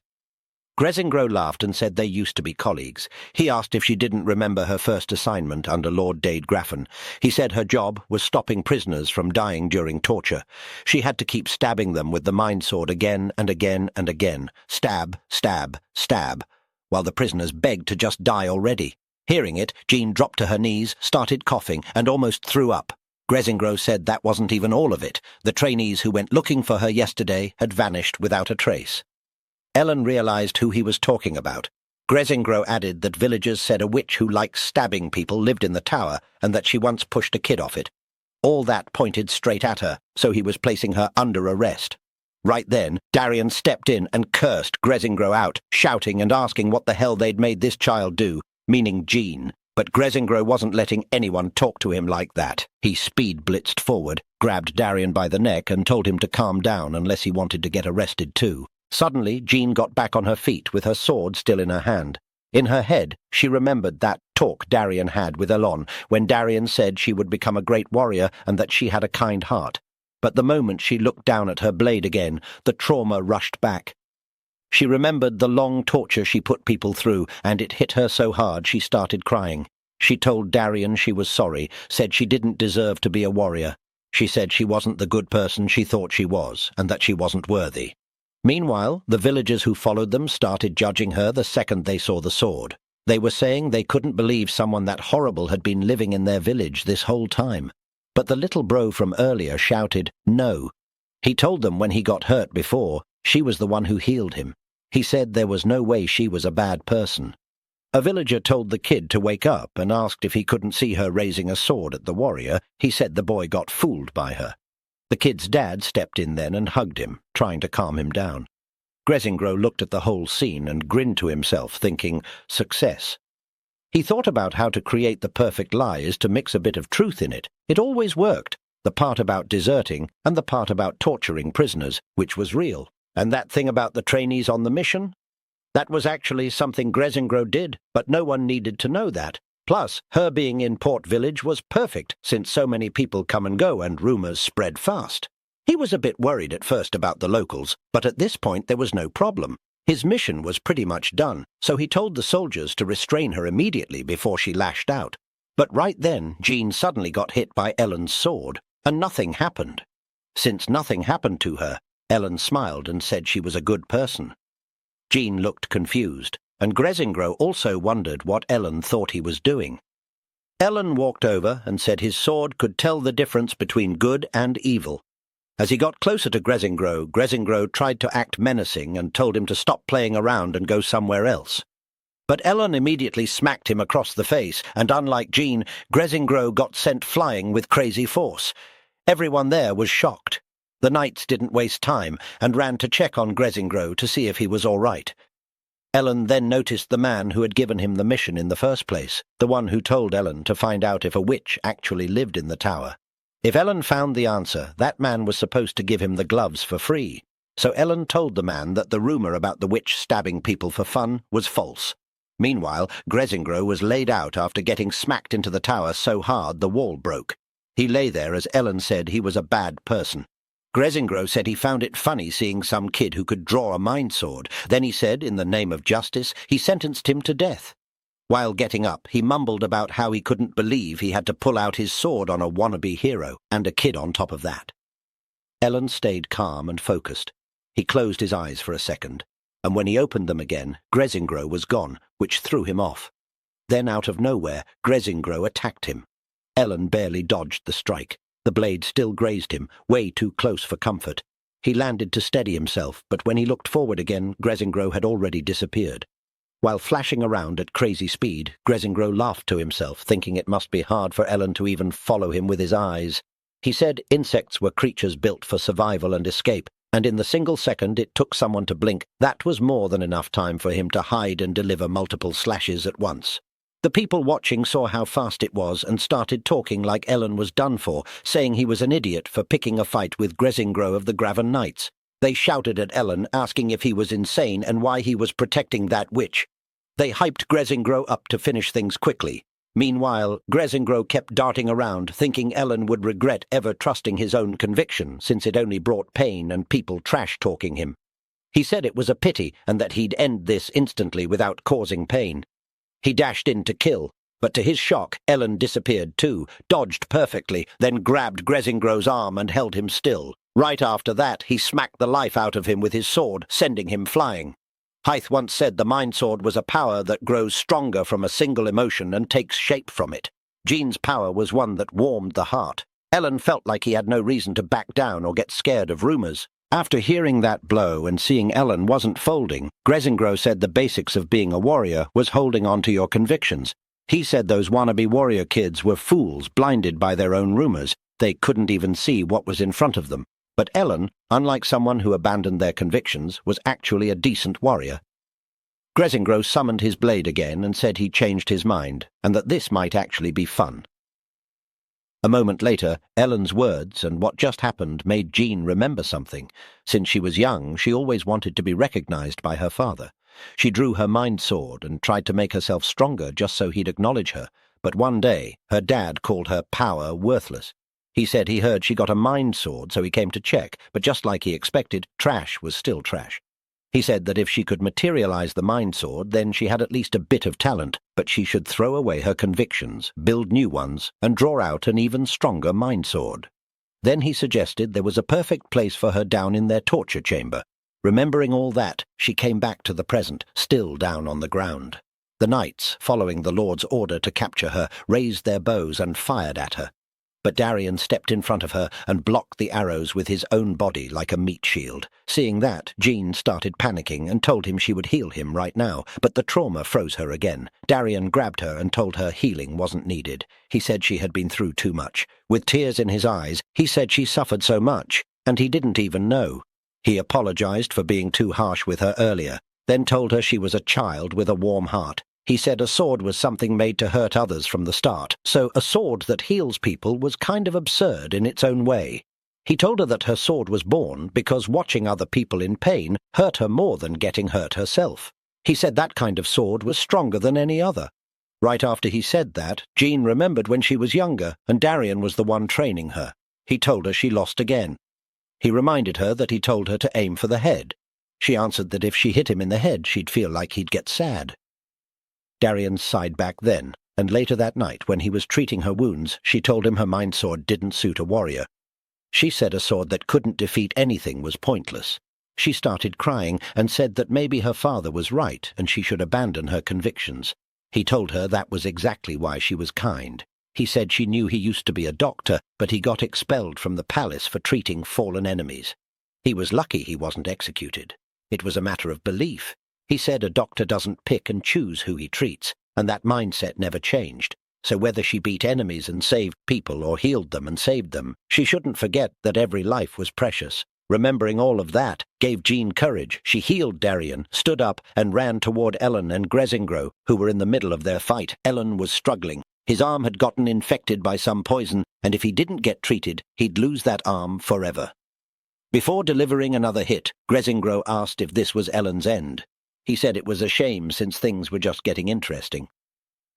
Grezingro laughed and said they used to be colleagues. He asked if she didn't remember her first assignment under Lord Dade Grafen. He said her job was stopping prisoners from dying during torture. She had to keep stabbing them with the mind sword again and again and again. Stab, stab, stab, while the prisoners begged to just die already. Hearing it, Jean dropped to her knees, started coughing, and almost threw up. Grezingro said that wasn't even all of it. The trainees who went looking for her yesterday had vanished without a trace. Ellen realized who he was talking about. Grezingro added that villagers said a witch who likes stabbing people lived in the tower and that she once pushed a kid off it. All that pointed straight at her, so he was placing her under arrest. Right then, Darian stepped in and cursed Grezingro out, shouting and asking what the hell they'd made this child do, meaning Jean. But Grezingro wasn't letting anyone talk to him like that. He speed-blitzed forward, grabbed Darian by the neck and told him to calm down unless he wanted to get arrested too. Suddenly, Jean got back on her feet with her sword still in her hand. In her head, she remembered that talk Darian had with Elon, when Darian said she would become a great warrior and that she had a kind heart. But the moment she looked down at her blade again, the trauma rushed back. She remembered the long torture she put people through, and it hit her so hard she started crying. She told Darian she was sorry, said she didn't deserve to be a warrior. She said she wasn't the good person she thought she was, and that she wasn't worthy. Meanwhile, the villagers who followed them started judging her the second they saw the sword. They were saying they couldn't believe someone that horrible had been living in their village this whole time. But the little bro from earlier shouted, "No." He told them when he got hurt before, she was the one who healed him. He said there was no way she was a bad person. A villager told the kid to wake up and asked if he couldn't see her raising a sword at the warrior. He said the boy got fooled by her. The kid's dad stepped in then and hugged him, trying to calm him down. Grezingro looked at the whole scene and grinned to himself, thinking, success. He thought about how to create the perfect lie is to mix a bit of truth in it. It always worked. The part about deserting and the part about torturing prisoners, which was real. And that thing about the trainees on the mission? That was actually something Grezingro did, but no one needed to know that. Plus, her being in Port Village was perfect, since so many people come and go and rumours spread fast. He was a bit worried at first about the locals, but at this point there was no problem. His mission was pretty much done, so he told the soldiers to restrain her immediately before she lashed out. But right then, Jean suddenly got hit by Ellen's sword, and nothing happened. Since nothing happened to her, Ellen smiled and said she was a good person. Jean looked confused, and Grezingro also wondered what Ellen thought he was doing. Ellen walked over and said his sword could tell the difference between good and evil. As he got closer to Grezingro, Grezingro tried to act menacing and told him to stop playing around and go somewhere else. But Ellen immediately smacked him across the face, and unlike Jean, Grezingro got sent flying with crazy force. Everyone there was shocked. The knights didn't waste time and ran to check on Grezingro to see if he was all right. Ellen then noticed the man who had given him the mission in the first place, the one who told Ellen to find out if a witch actually lived in the tower. If Ellen found the answer, that man was supposed to give him the gloves for free. So Ellen told the man that the rumour about the witch stabbing people for fun was false. Meanwhile, Grezingro was laid out after getting smacked into the tower so hard the wall broke. He lay there as Ellen said he was a bad person. Grezingro said he found it funny seeing some kid who could draw a mind sword. Then he said, in the name of justice, he sentenced him to death. While getting up, he mumbled about how he couldn't believe he had to pull out his sword on a wannabe hero, and a kid on top of that. Ellen stayed calm and focused. He closed his eyes for a second, and when he opened them again, Grezingro was gone, which threw him off. Then, out of nowhere, Grezingro attacked him. Ellen barely dodged the strike. The blade still grazed him, way too close for comfort. He landed to steady himself, but when he looked forward again, Grezingro had already disappeared. While flashing around at crazy speed, Grezingro laughed to himself, thinking it must be hard for Ellen to even follow him with his eyes. He said insects were creatures built for survival and escape, and in the single second it took someone to blink, that was more than enough time for him to hide and deliver multiple slashes at once. The people watching saw how fast it was and started talking like Ellen was done for, saying he was an idiot for picking a fight with Grezingro of the Graven Knights. They shouted at Ellen, asking if he was insane and why he was protecting that witch. They hyped Grezingro up to finish things quickly. Meanwhile, Grezingro kept darting around, thinking Ellen would regret ever trusting his own conviction, since it only brought pain and people trash-talking him. He said it was a pity and that he'd end this instantly without causing pain. He dashed in to kill, but to his shock, Ellen disappeared too, dodged perfectly, then grabbed Grezingro's arm and held him still. Right after that, he smacked the life out of him with his sword, sending him flying. Hythe once said the mind sword was a power that grows stronger from a single emotion and takes shape from it. Jean's power was one that warmed the heart. Ellen felt like he had no reason to back down or get scared of rumours. After hearing that blow and seeing Ellen wasn't folding, Grezingro said the basics of being a warrior was holding on to your convictions. He said those wannabe warrior kids were fools blinded by their own rumours. They couldn't even see what was in front of them. But Ellen, unlike someone who abandoned their convictions, was actually a decent warrior. Grezingro summoned his blade again and said he changed his mind, and that this might actually be fun. A moment later, Ellen's words and what just happened made Jean remember something. Since she was young, she always wanted to be recognized by her father. She drew her mind sword and tried to make herself stronger just so he'd acknowledge her. But one day, her dad called her power worthless. He said he heard she got a mind sword, so he came to check, but just like he expected, trash was still trash. He said that if she could materialize the mind sword, then she had at least a bit of talent, but she should throw away her convictions, build new ones, and draw out an even stronger mind sword. Then he suggested there was a perfect place for her down in their torture chamber. Remembering all that, she came back to the present, still down on the ground. The knights, following the Lord's order to capture her, raised their bows and fired at her. But Darian stepped in front of her and blocked the arrows with his own body like a meat shield. Seeing that, Jean started panicking and told him she would heal him right now, but the trauma froze her again. Darian grabbed her and told her healing wasn't needed. He said she had been through too much. With tears in his eyes, he said she suffered so much, and he didn't even know. He apologized for being too harsh with her earlier, then told her she was a child with a warm heart. He said a sword was something made to hurt others from the start, so a sword that heals people was kind of absurd in its own way. He told her that her sword was born because watching other people in pain hurt her more than getting hurt herself. He said that kind of sword was stronger than any other. Right after he said that, Jean remembered when she was younger, and Darian was the one training her. He told her she lost again. He reminded her that he told her to aim for the head. She answered that if she hit him in the head, she'd feel like he'd get sad. Darian sighed back then, and later that night, when he was treating her wounds, she told him her mind sword didn't suit a warrior. She said a sword that couldn't defeat anything was pointless. She started crying and said that maybe her father was right and she should abandon her convictions. He told her that was exactly why she was kind. He said she knew he used to be a doctor, but he got expelled from the palace for treating fallen enemies. He was lucky he wasn't executed. It was a matter of belief. He said a doctor doesn't pick and choose who he treats, and that mindset never changed. So whether she beat enemies and saved people or healed them and saved them, she shouldn't forget that every life was precious. Remembering all of that gave Jean courage. She healed Darian, stood up, and ran toward Ellen and Grezingro, who were in the middle of their fight. Ellen was struggling. His arm had gotten infected by some poison, and if he didn't get treated, he'd lose that arm forever. Before delivering another hit, Grezingro asked if this was Ellen's end. He said it was a shame since things were just getting interesting.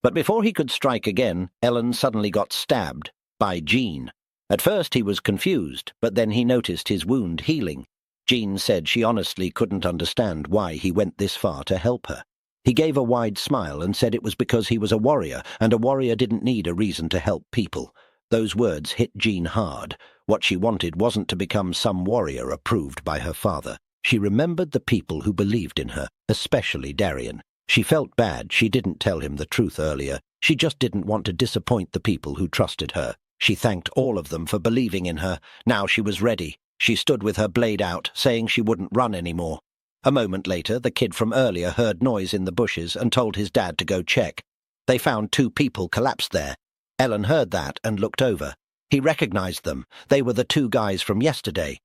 But before he could strike again, Ellen suddenly got stabbed by Jean. At first he was confused, but then he noticed his wound healing. Jean said she honestly couldn't understand why he went this far to help her. He gave a wide smile and said it was because he was a warrior, and a warrior didn't need a reason to help people. Those words hit Jean hard. What she wanted wasn't to become some warrior approved by her father. She remembered the people who believed in her, especially Darian. She felt bad she didn't tell him the truth earlier. She just didn't want to disappoint the people who trusted her. She thanked all of them for believing in her. Now she was ready. She stood with her blade out, saying she wouldn't run anymore. A moment later, the kid from earlier heard noise in the bushes and told his dad to go check. They found 2 people collapsed there. Ellen heard that and looked over. He recognized them. They were the 2 guys from yesterday.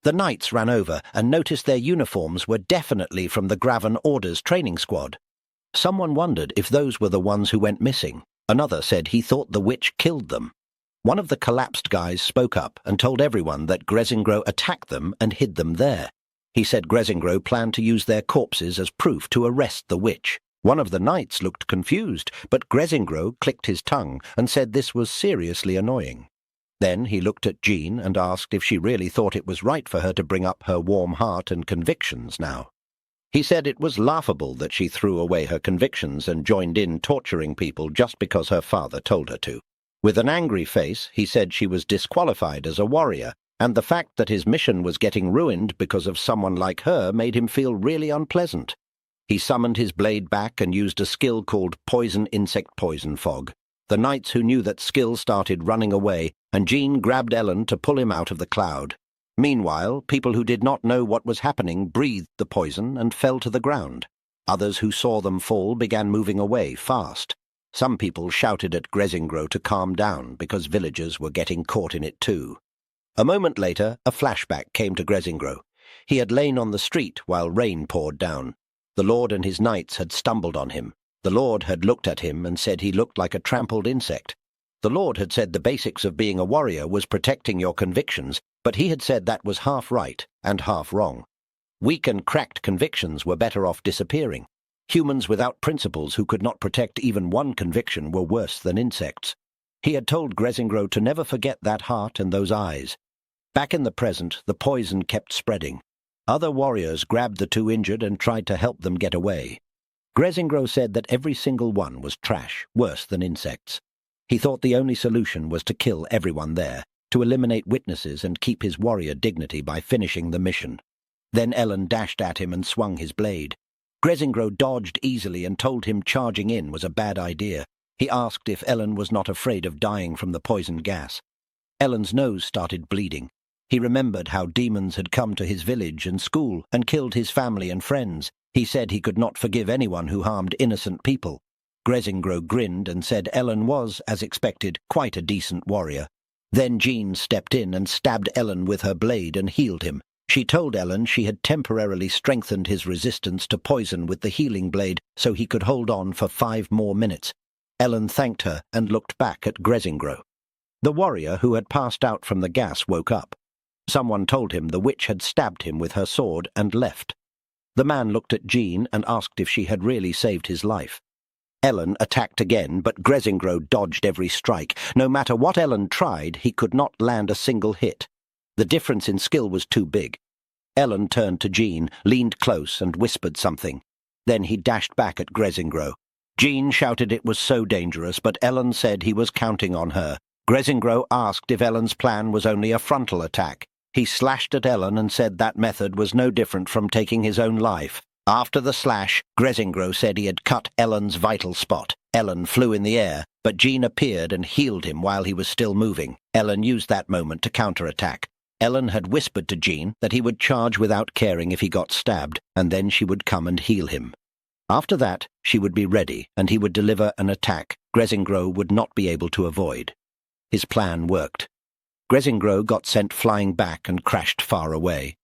The knights ran over and noticed their uniforms were definitely from the Graven Order's training squad. Someone wondered if those were the ones who went missing. Another said he thought the witch killed them. One of the collapsed guys spoke up and told everyone that Grezingro attacked them and hid them there. He said Grezingro planned to use their corpses as proof to arrest the witch. One of the knights looked confused, but Grezingro clicked his tongue and said this was seriously annoying. Then he looked at Jean and asked if she really thought it was right for her to bring up her warm heart and convictions now. He said it was laughable that she threw away her convictions and joined in torturing people just because her father told her to. With an angry face, he said she was disqualified as a warrior, and the fact that his mission was getting ruined because of someone like her made him feel really unpleasant. He summoned his blade back and used a skill called Poison Insect Poison Fog. The knights who knew that skill started running away, and Jean grabbed Ellen to pull him out of the cloud. Meanwhile, people who did not know what was happening breathed the poison and fell to the ground. Others who saw them fall began moving away fast. Some people shouted at Grezingro to calm down because villagers were getting caught in it too. A moment later, a flashback came to Grezingro. He had lain on the street while rain poured down. The Lord and his knights had stumbled on him. The Lord had looked at him and said he looked like a trampled insect. The Lord had said the basics of being a warrior was protecting your convictions, but he had said that was half right and half wrong. Weak and cracked convictions were better off disappearing. Humans without principles who could not protect even one conviction were worse than insects. He had told Grezingro to never forget that heart and those eyes. Back in the present, the poison kept spreading. Other warriors grabbed the 2 injured and tried to help them get away. Grezingro said that every single one was trash, worse than insects. He thought the only solution was to kill everyone there, to eliminate witnesses and keep his warrior dignity by finishing the mission. Then Ellen dashed at him and swung his blade. Grezingro dodged easily and told him charging in was a bad idea. He asked if Ellen was not afraid of dying from the poison gas. Ellen's nose started bleeding. He remembered how demons had come to his village and school and killed his family and friends. He said he could not forgive anyone who harmed innocent people. Grezingro grinned and said Ellen was, as expected, quite a decent warrior. Then Jean stepped in and stabbed Ellen with her blade and healed him. She told Ellen she had temporarily strengthened his resistance to poison with the healing blade so he could hold on for 5 more minutes. Ellen thanked her and looked back at Grezingro. The warrior who had passed out from the gas woke up. Someone told him the witch had stabbed him with her sword and left. The man looked at Jean and asked if she had really saved his life. Ellen attacked again, but Grezingro dodged every strike. No matter what Ellen tried, he could not land a single hit. The difference in skill was too big. Ellen turned to Jean, leaned close and whispered something. Then he dashed back at Grezingro. Jean shouted it was so dangerous, but Ellen said he was counting on her. Grezingro asked if Ellen's plan was only a frontal attack. He slashed at Ellen and said that method was no different from taking his own life. After the slash, Grezingro said he had cut Ellen's vital spot. Ellen flew in the air, but Jean appeared and healed him while he was still moving. Ellen used that moment to counterattack. Ellen had whispered to Jean that he would charge without caring if he got stabbed, and then she would come and heal him. After that, she would be ready, and he would deliver an attack Grezingro would not be able to avoid. His plan worked. Grezingro got sent flying back and crashed far away.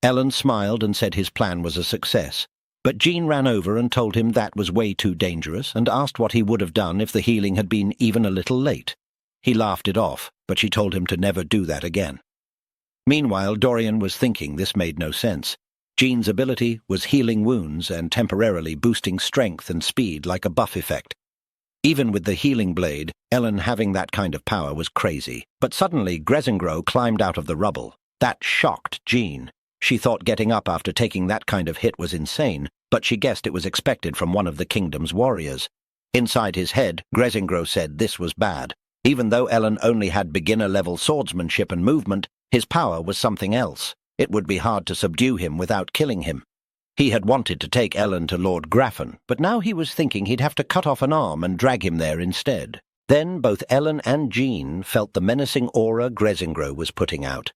Ellen smiled and said his plan was a success, but Jean ran over and told him that was way too dangerous and asked what he would have done if the healing had been even a little late. He laughed it off, but she told him to never do that again. Meanwhile, Dorian was thinking this made no sense. Jean's ability was healing wounds and temporarily boosting strength and speed like a buff effect. Even with the healing blade, Ellen having that kind of power was crazy. But suddenly Grezingro climbed out of the rubble. That shocked Jean. She thought getting up after taking that kind of hit was insane, but she guessed it was expected from one of the kingdom's warriors. Inside his head, Grezingro said this was bad. Even though Ellen only had beginner-level swordsmanship and movement, his power was something else. It would be hard to subdue him without killing him. He had wanted to take Ellen to Lord Graffan, but now he was thinking he'd have to cut off an arm and drag him there instead. Then both Ellen and Jean felt the menacing aura Grezingro was putting out.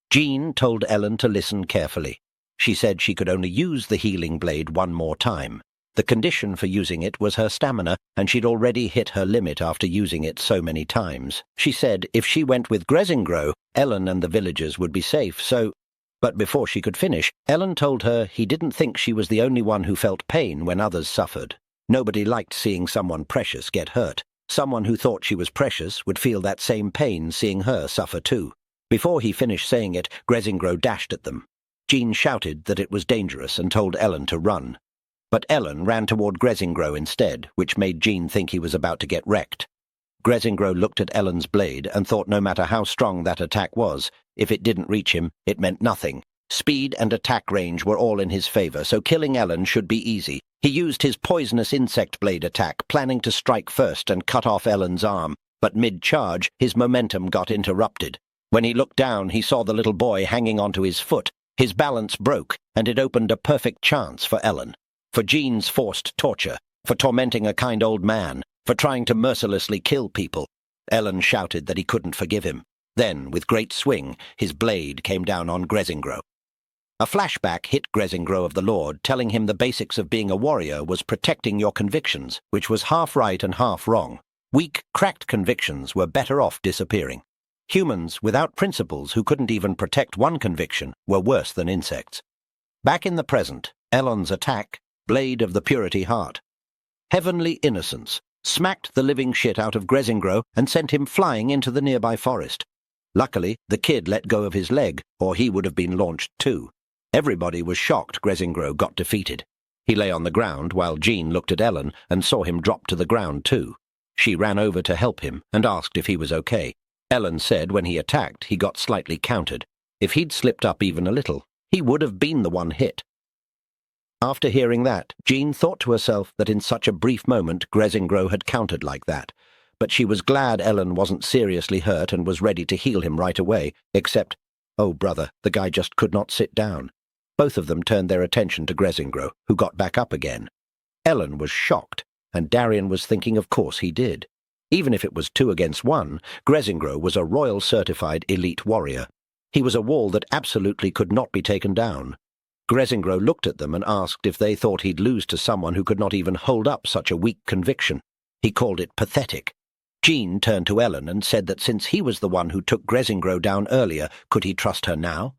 Jean told Ellen to listen carefully. She said she could only use the healing blade one more time. The condition for using it was her stamina, and she'd already hit her limit after using it so many times. She said if she went with Grezingro, Ellen and the villagers would be safe, so... But before she could finish, Ellen told her he didn't think she was the only one who felt pain when others suffered. Nobody liked seeing someone precious get hurt. Someone who thought she was precious would feel that same pain seeing her suffer too. Before he finished saying it, Grezingro dashed at them. Jean shouted that it was dangerous and told Ellen to run. But Ellen ran toward Grezingro instead, which made Jean think he was about to get wrecked. Grezingro looked at Ellen's blade and thought no matter how strong that attack was, if it didn't reach him, it meant nothing. Speed and attack range were all in his favor, so killing Ellen should be easy. He used his poisonous insect blade attack, planning to strike first and cut off Ellen's arm, but mid-charge, his momentum got interrupted. When he looked down, he saw the little boy hanging onto his foot. His balance broke, and it opened a perfect chance for Ellen. For Jean's forced torture, for tormenting a kind old man, for trying to mercilessly kill people. Ellen shouted that he couldn't forgive him. Then, with great swing, his blade came down on Grezingro. A flashback hit Grezingro of the Lord, telling him the basics of being a warrior was protecting your convictions, which was half right and half wrong. Weak, cracked convictions were better off disappearing. Humans without principles who couldn't even protect one conviction were worse than insects. Back in the present, Ellen's attack, Blade of the Purity Heart. Heavenly innocence, smacked the living shit out of Grezingro and sent him flying into the nearby forest. Luckily, the kid let go of his leg, or he would have been launched too. Everybody was shocked Grezingro got defeated. He lay on the ground while Jean looked at Ellen and saw him drop to the ground too. She ran over to help him and asked if he was okay. Ellen said when he attacked, he got slightly countered. If he'd slipped up even a little, he would have been the one hit. After hearing that, Jean thought to herself that in such a brief moment Grezingro had countered like that, but she was glad Ellen wasn't seriously hurt and was ready to heal him right away, except, oh brother, the guy just could not sit down. Both of them turned their attention to Grezingro, who got back up again. Ellen was shocked, and Darian was thinking of course he did. Even if it was 2 against 1, Grezingro was a royal certified elite warrior. He was a wall that absolutely could not be taken down. Grezingro looked at them and asked if they thought he'd lose to someone who could not even hold up such a weak conviction. He called it pathetic. Jean turned to Ellen and said that since he was the one who took Grezingro down earlier, could he trust her now?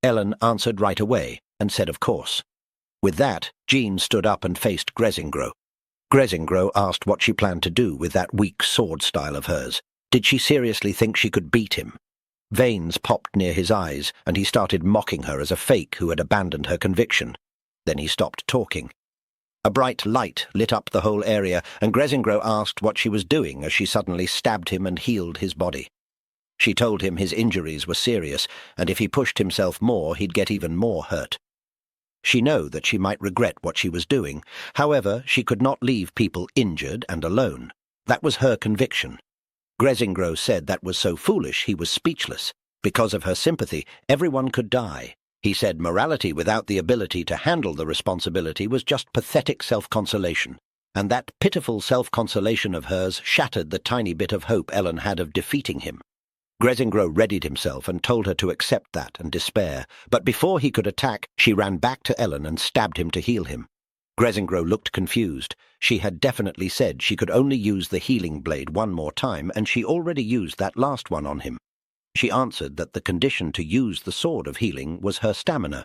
Ellen answered right away and said of course. With that, Jean stood up and faced Grezingro. Grezingro asked what she planned to do with that weak sword style of hers. Did she seriously think she could beat him? Veins popped near his eyes, and he started mocking her as a fake who had abandoned her conviction. Then he stopped talking. A bright light lit up the whole area, and Grezingro asked what she was doing as she suddenly stabbed him and healed his body. She told him his injuries were serious, and if he pushed himself more, he'd get even more hurt. She knew that she might regret what she was doing. However, she could not leave people injured and alone. That was her conviction. Grezingro said that was so foolish he was speechless. Because of her sympathy, everyone could die. He said morality without the ability to handle the responsibility was just pathetic self-consolation, and that pitiful self-consolation of hers shattered the tiny bit of hope Ellen had of defeating him. Grezingro readied himself and told her to accept that and despair, but before he could attack, she ran back to Ellen and stabbed him to heal him. Grezingro looked confused. She had definitely said she could only use the healing blade one more time, and she already used that last one on him. She answered that the condition to use the sword of healing was her stamina.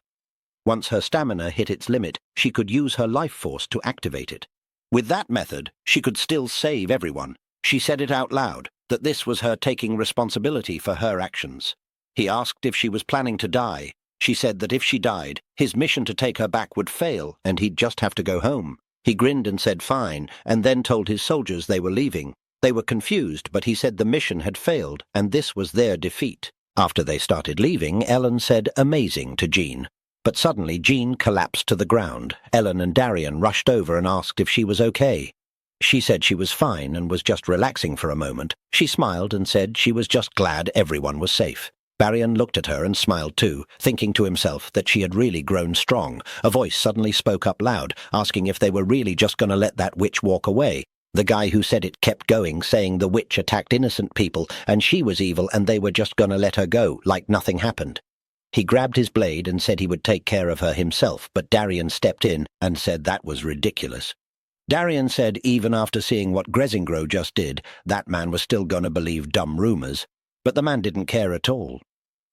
Once her stamina hit its limit, she could use her life force to activate it. With that method, she could still save everyone. She said it out loud, that this was her taking responsibility for her actions. He asked if she was planning to die. She said that if she died, his mission to take her back would fail, and he'd just have to go home. He grinned and said fine, and then told his soldiers they were leaving. They were confused, but he said the mission had failed, and this was their defeat. After they started leaving, Ellen said amazing to Jean. But suddenly Jean collapsed to the ground. Ellen and Darian rushed over and asked if she was okay. She said she was fine and was just relaxing for a moment. She smiled and said she was just glad everyone was safe. Darian looked at her and smiled too, thinking to himself that she had really grown strong. A voice suddenly spoke up loud, asking if they were really just going to let that witch walk away. The guy who said it kept going, saying the witch attacked innocent people and she was evil and they were just going to let her go, like nothing happened. He grabbed his blade and said he would take care of her himself, but Darian stepped in and said that was ridiculous. Darian said even after seeing what Grezingro just did, that man was still going to believe dumb rumors. But the man didn't care at all.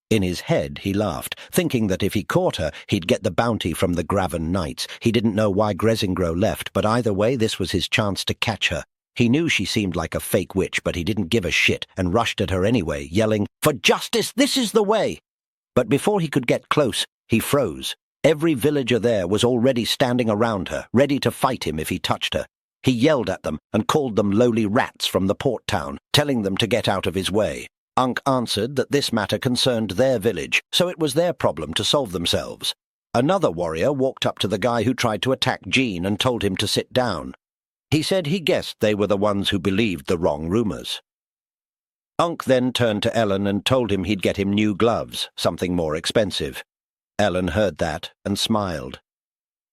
In his head, he laughed, thinking that if he caught her, he'd get the bounty from the Graven Knights. He didn't know why Grezingro left, but either way, this was his chance to catch her. He knew she seemed like a fake witch, but he didn't give a shit and rushed at her anyway, yelling, "For justice, this is the way!" But before he could get close, he froze. Every villager there was already standing around her, ready to fight him if he touched her. He yelled at them and called them lowly rats from the port town, telling them to get out of his way. Unk answered that this matter concerned their village, so it was their problem to solve themselves. Another warrior walked up to the guy who tried to attack Jean and told him to sit down. He said he guessed they were the ones who believed the wrong rumors. Unk then turned to Ellen and told him he'd get him new gloves, something more expensive. Ellen heard that and smiled.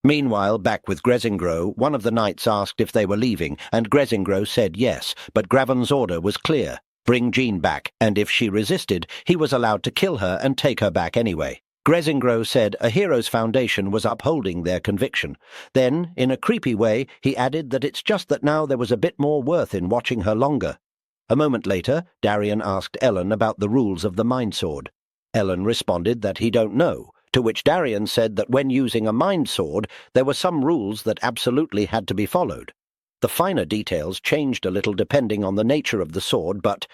Meanwhile, back with Grezingro, one of the knights asked if they were leaving, and Grezingro said yes, but Graven's order was clear. Bring Jean back, and if she resisted, he was allowed to kill her and take her back anyway. Grezingro said a hero's foundation was upholding their conviction. Then, in a creepy way, he added that it's just that now there was a bit more worth in watching her longer. A moment later, Darian asked Ellen about the rules of the mind sword. Ellen responded that he don't know, to which Darian said that when using a mind sword, there were some rules that absolutely had to be followed. The finer details changed a little depending on the nature of the sword, but...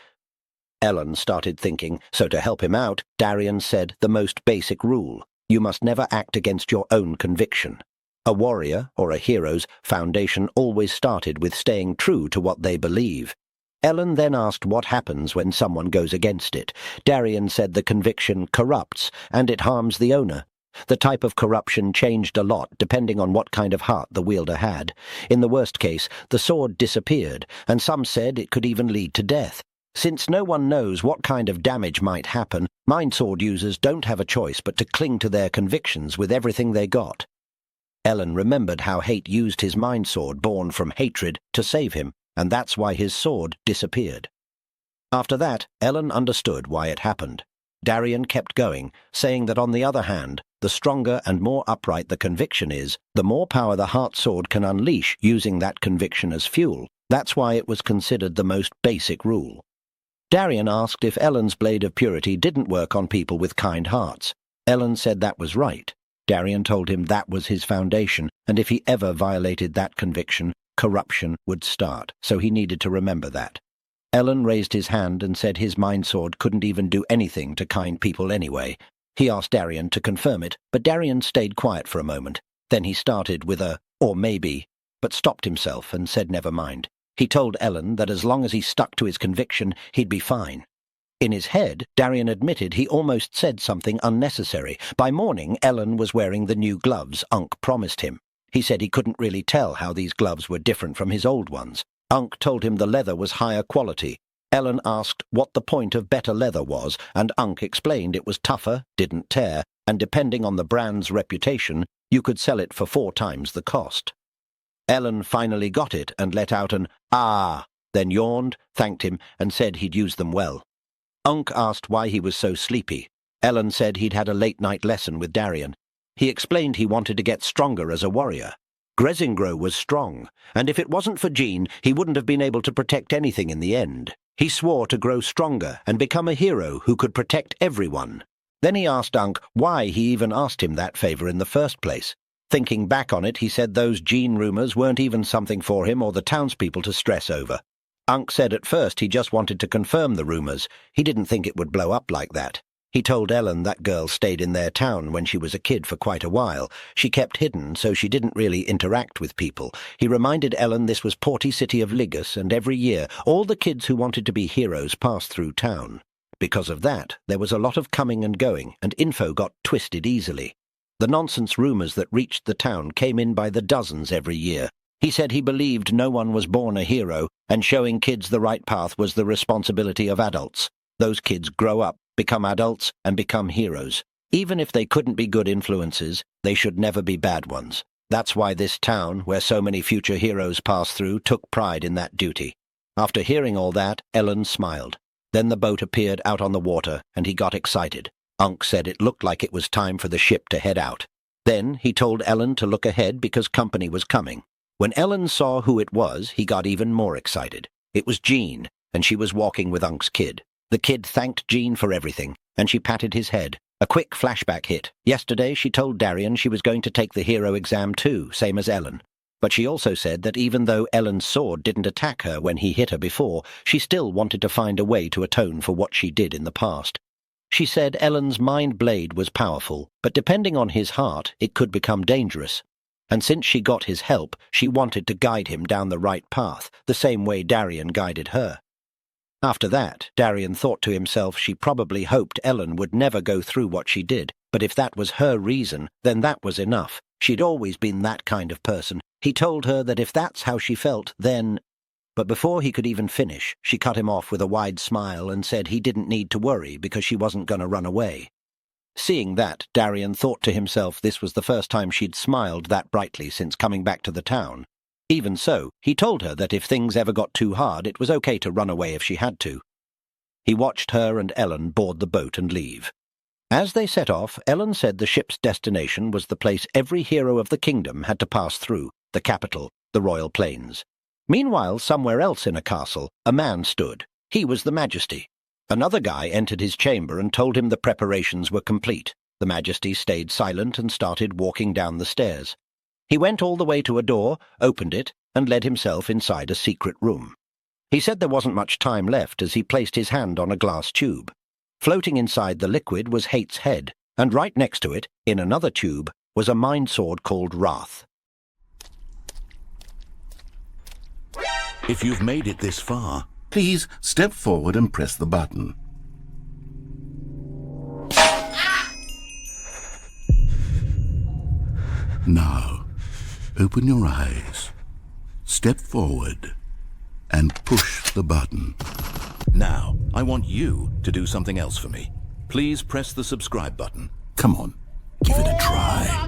Ellen started thinking, so to help him out, Darian said the most basic rule: you must never act against your own conviction. A warrior, or a hero's, foundation always started with staying true to what they believe. Ellen then asked what happens when someone goes against it. Darian said the conviction corrupts, and it harms the owner. The type of corruption changed a lot depending on what kind of heart the wielder had. In the worst case, the sword disappeared, and some said it could even lead to death. Since no one knows what kind of damage might happen, mind sword users don't have a choice but to cling to their convictions with everything they got. Ellen remembered how Hate used his mind sword born from hatred to save him, and that's why his sword disappeared. After that, Ellen understood why it happened. Darian kept going, saying that on the other hand, the stronger and more upright the conviction is, the more power the heart sword can unleash using that conviction as fuel. That's why it was considered the most basic rule. Darian asked if Ellen's blade of purity didn't work on people with kind hearts. Ellen said that was right. Darian told him that was his foundation, and if he ever violated that conviction, corruption would start, so he needed to remember that. Ellen raised his hand and said his mind sword couldn't even do anything to kind people anyway. He asked Darian to confirm it, but Darian stayed quiet for a moment. Then he started with a, or maybe, but stopped himself and said never mind. He told Ellen that as long as he stuck to his conviction, he'd be fine. In his head, Darian admitted he almost said something unnecessary. By morning, Ellen was wearing the new gloves Unc promised him. He said he couldn't really tell how these gloves were different from his old ones. Unc told him the leather was higher quality. Ellen asked what the point of better leather was, and Unc explained it was tougher, didn't tear, and depending on the brand's reputation, you could sell it for 4 times the cost. Ellen finally got it and let out an "ah," then yawned, thanked him, and said he'd use them well. Unc asked why he was so sleepy. Ellen said he'd had a late-night lesson with Darian. He explained he wanted to get stronger as a warrior. Grezingro was strong, and if it wasn't for Jean, he wouldn't have been able to protect anything in the end. He swore to grow stronger and become a hero who could protect everyone. Then he asked Unc why he even asked him that favor in the first place. Thinking back on it, he said those Jean rumors weren't even something for him or the townspeople to stress over. Unc said at first he just wanted to confirm the rumors. He didn't think it would blow up like that. He told Ellen that girl stayed in their town when she was a kid for quite a while. She kept hidden, so she didn't really interact with people. He reminded Ellen this was Porty City of Ligus, and every year all the kids who wanted to be heroes passed through town. Because of that, there was a lot of coming and going, and info got twisted easily. The nonsense rumors that reached the town came in by the dozens every year. He said he believed no one was born a hero, and showing kids the right path was the responsibility of adults. Those kids grow up, become adults, and become heroes. Even if they couldn't be good influences, they should never be bad ones. That's why this town, where so many future heroes pass through, took pride in that duty. After hearing all that, Ellen smiled. Then the boat appeared out on the water, and he got excited. Unc said it looked like it was time for the ship to head out. Then he told Ellen to look ahead because company was coming. When Ellen saw who it was, he got even more excited. It was Jean, and she was walking with Unc's kid. The kid thanked Jean for everything, and she patted his head. A quick flashback hit. Yesterday she told Darian she was going to take the hero exam too, same as Ellen. But she also said that even though Ellen's sword didn't attack her when he hit her before, she still wanted to find a way to atone for what she did in the past. She said Ellen's mind blade was powerful, but depending on his heart, it could become dangerous. And since she got his help, she wanted to guide him down the right path, the same way Darian guided her. After that, Darian thought to himself she probably hoped Ellen would never go through what she did, but if that was her reason, then that was enough. She'd always been that kind of person. He told her that if that's how she felt, then... But before he could even finish, she cut him off with a wide smile and said he didn't need to worry because she wasn't going to run away. Seeing that, Darian thought to himself this was the first time she'd smiled that brightly since coming back to the town. Even so, he told her that if things ever got too hard, it was okay to run away if she had to. He watched her and Ellen board the boat and leave. As they set off, Ellen said the ship's destination was the place every hero of the kingdom had to pass through, the capital, the royal plains. Meanwhile, somewhere else in a castle, a man stood. He was the Majesty. Another guy entered his chamber and told him the preparations were complete. The Majesty stayed silent and started walking down the stairs. He went all the way to a door, opened it, and led himself inside a secret room. He said there wasn't much time left as he placed his hand on a glass tube. Floating inside the liquid was Hate's head, and right next to it, in another tube, was a mind sword called Wrath. If you've made it this far, please step forward and press the button. Now, open your eyes, step forward, and push the button. Now, I want you to do something else for me. Please press the subscribe button. Come on, give it a try.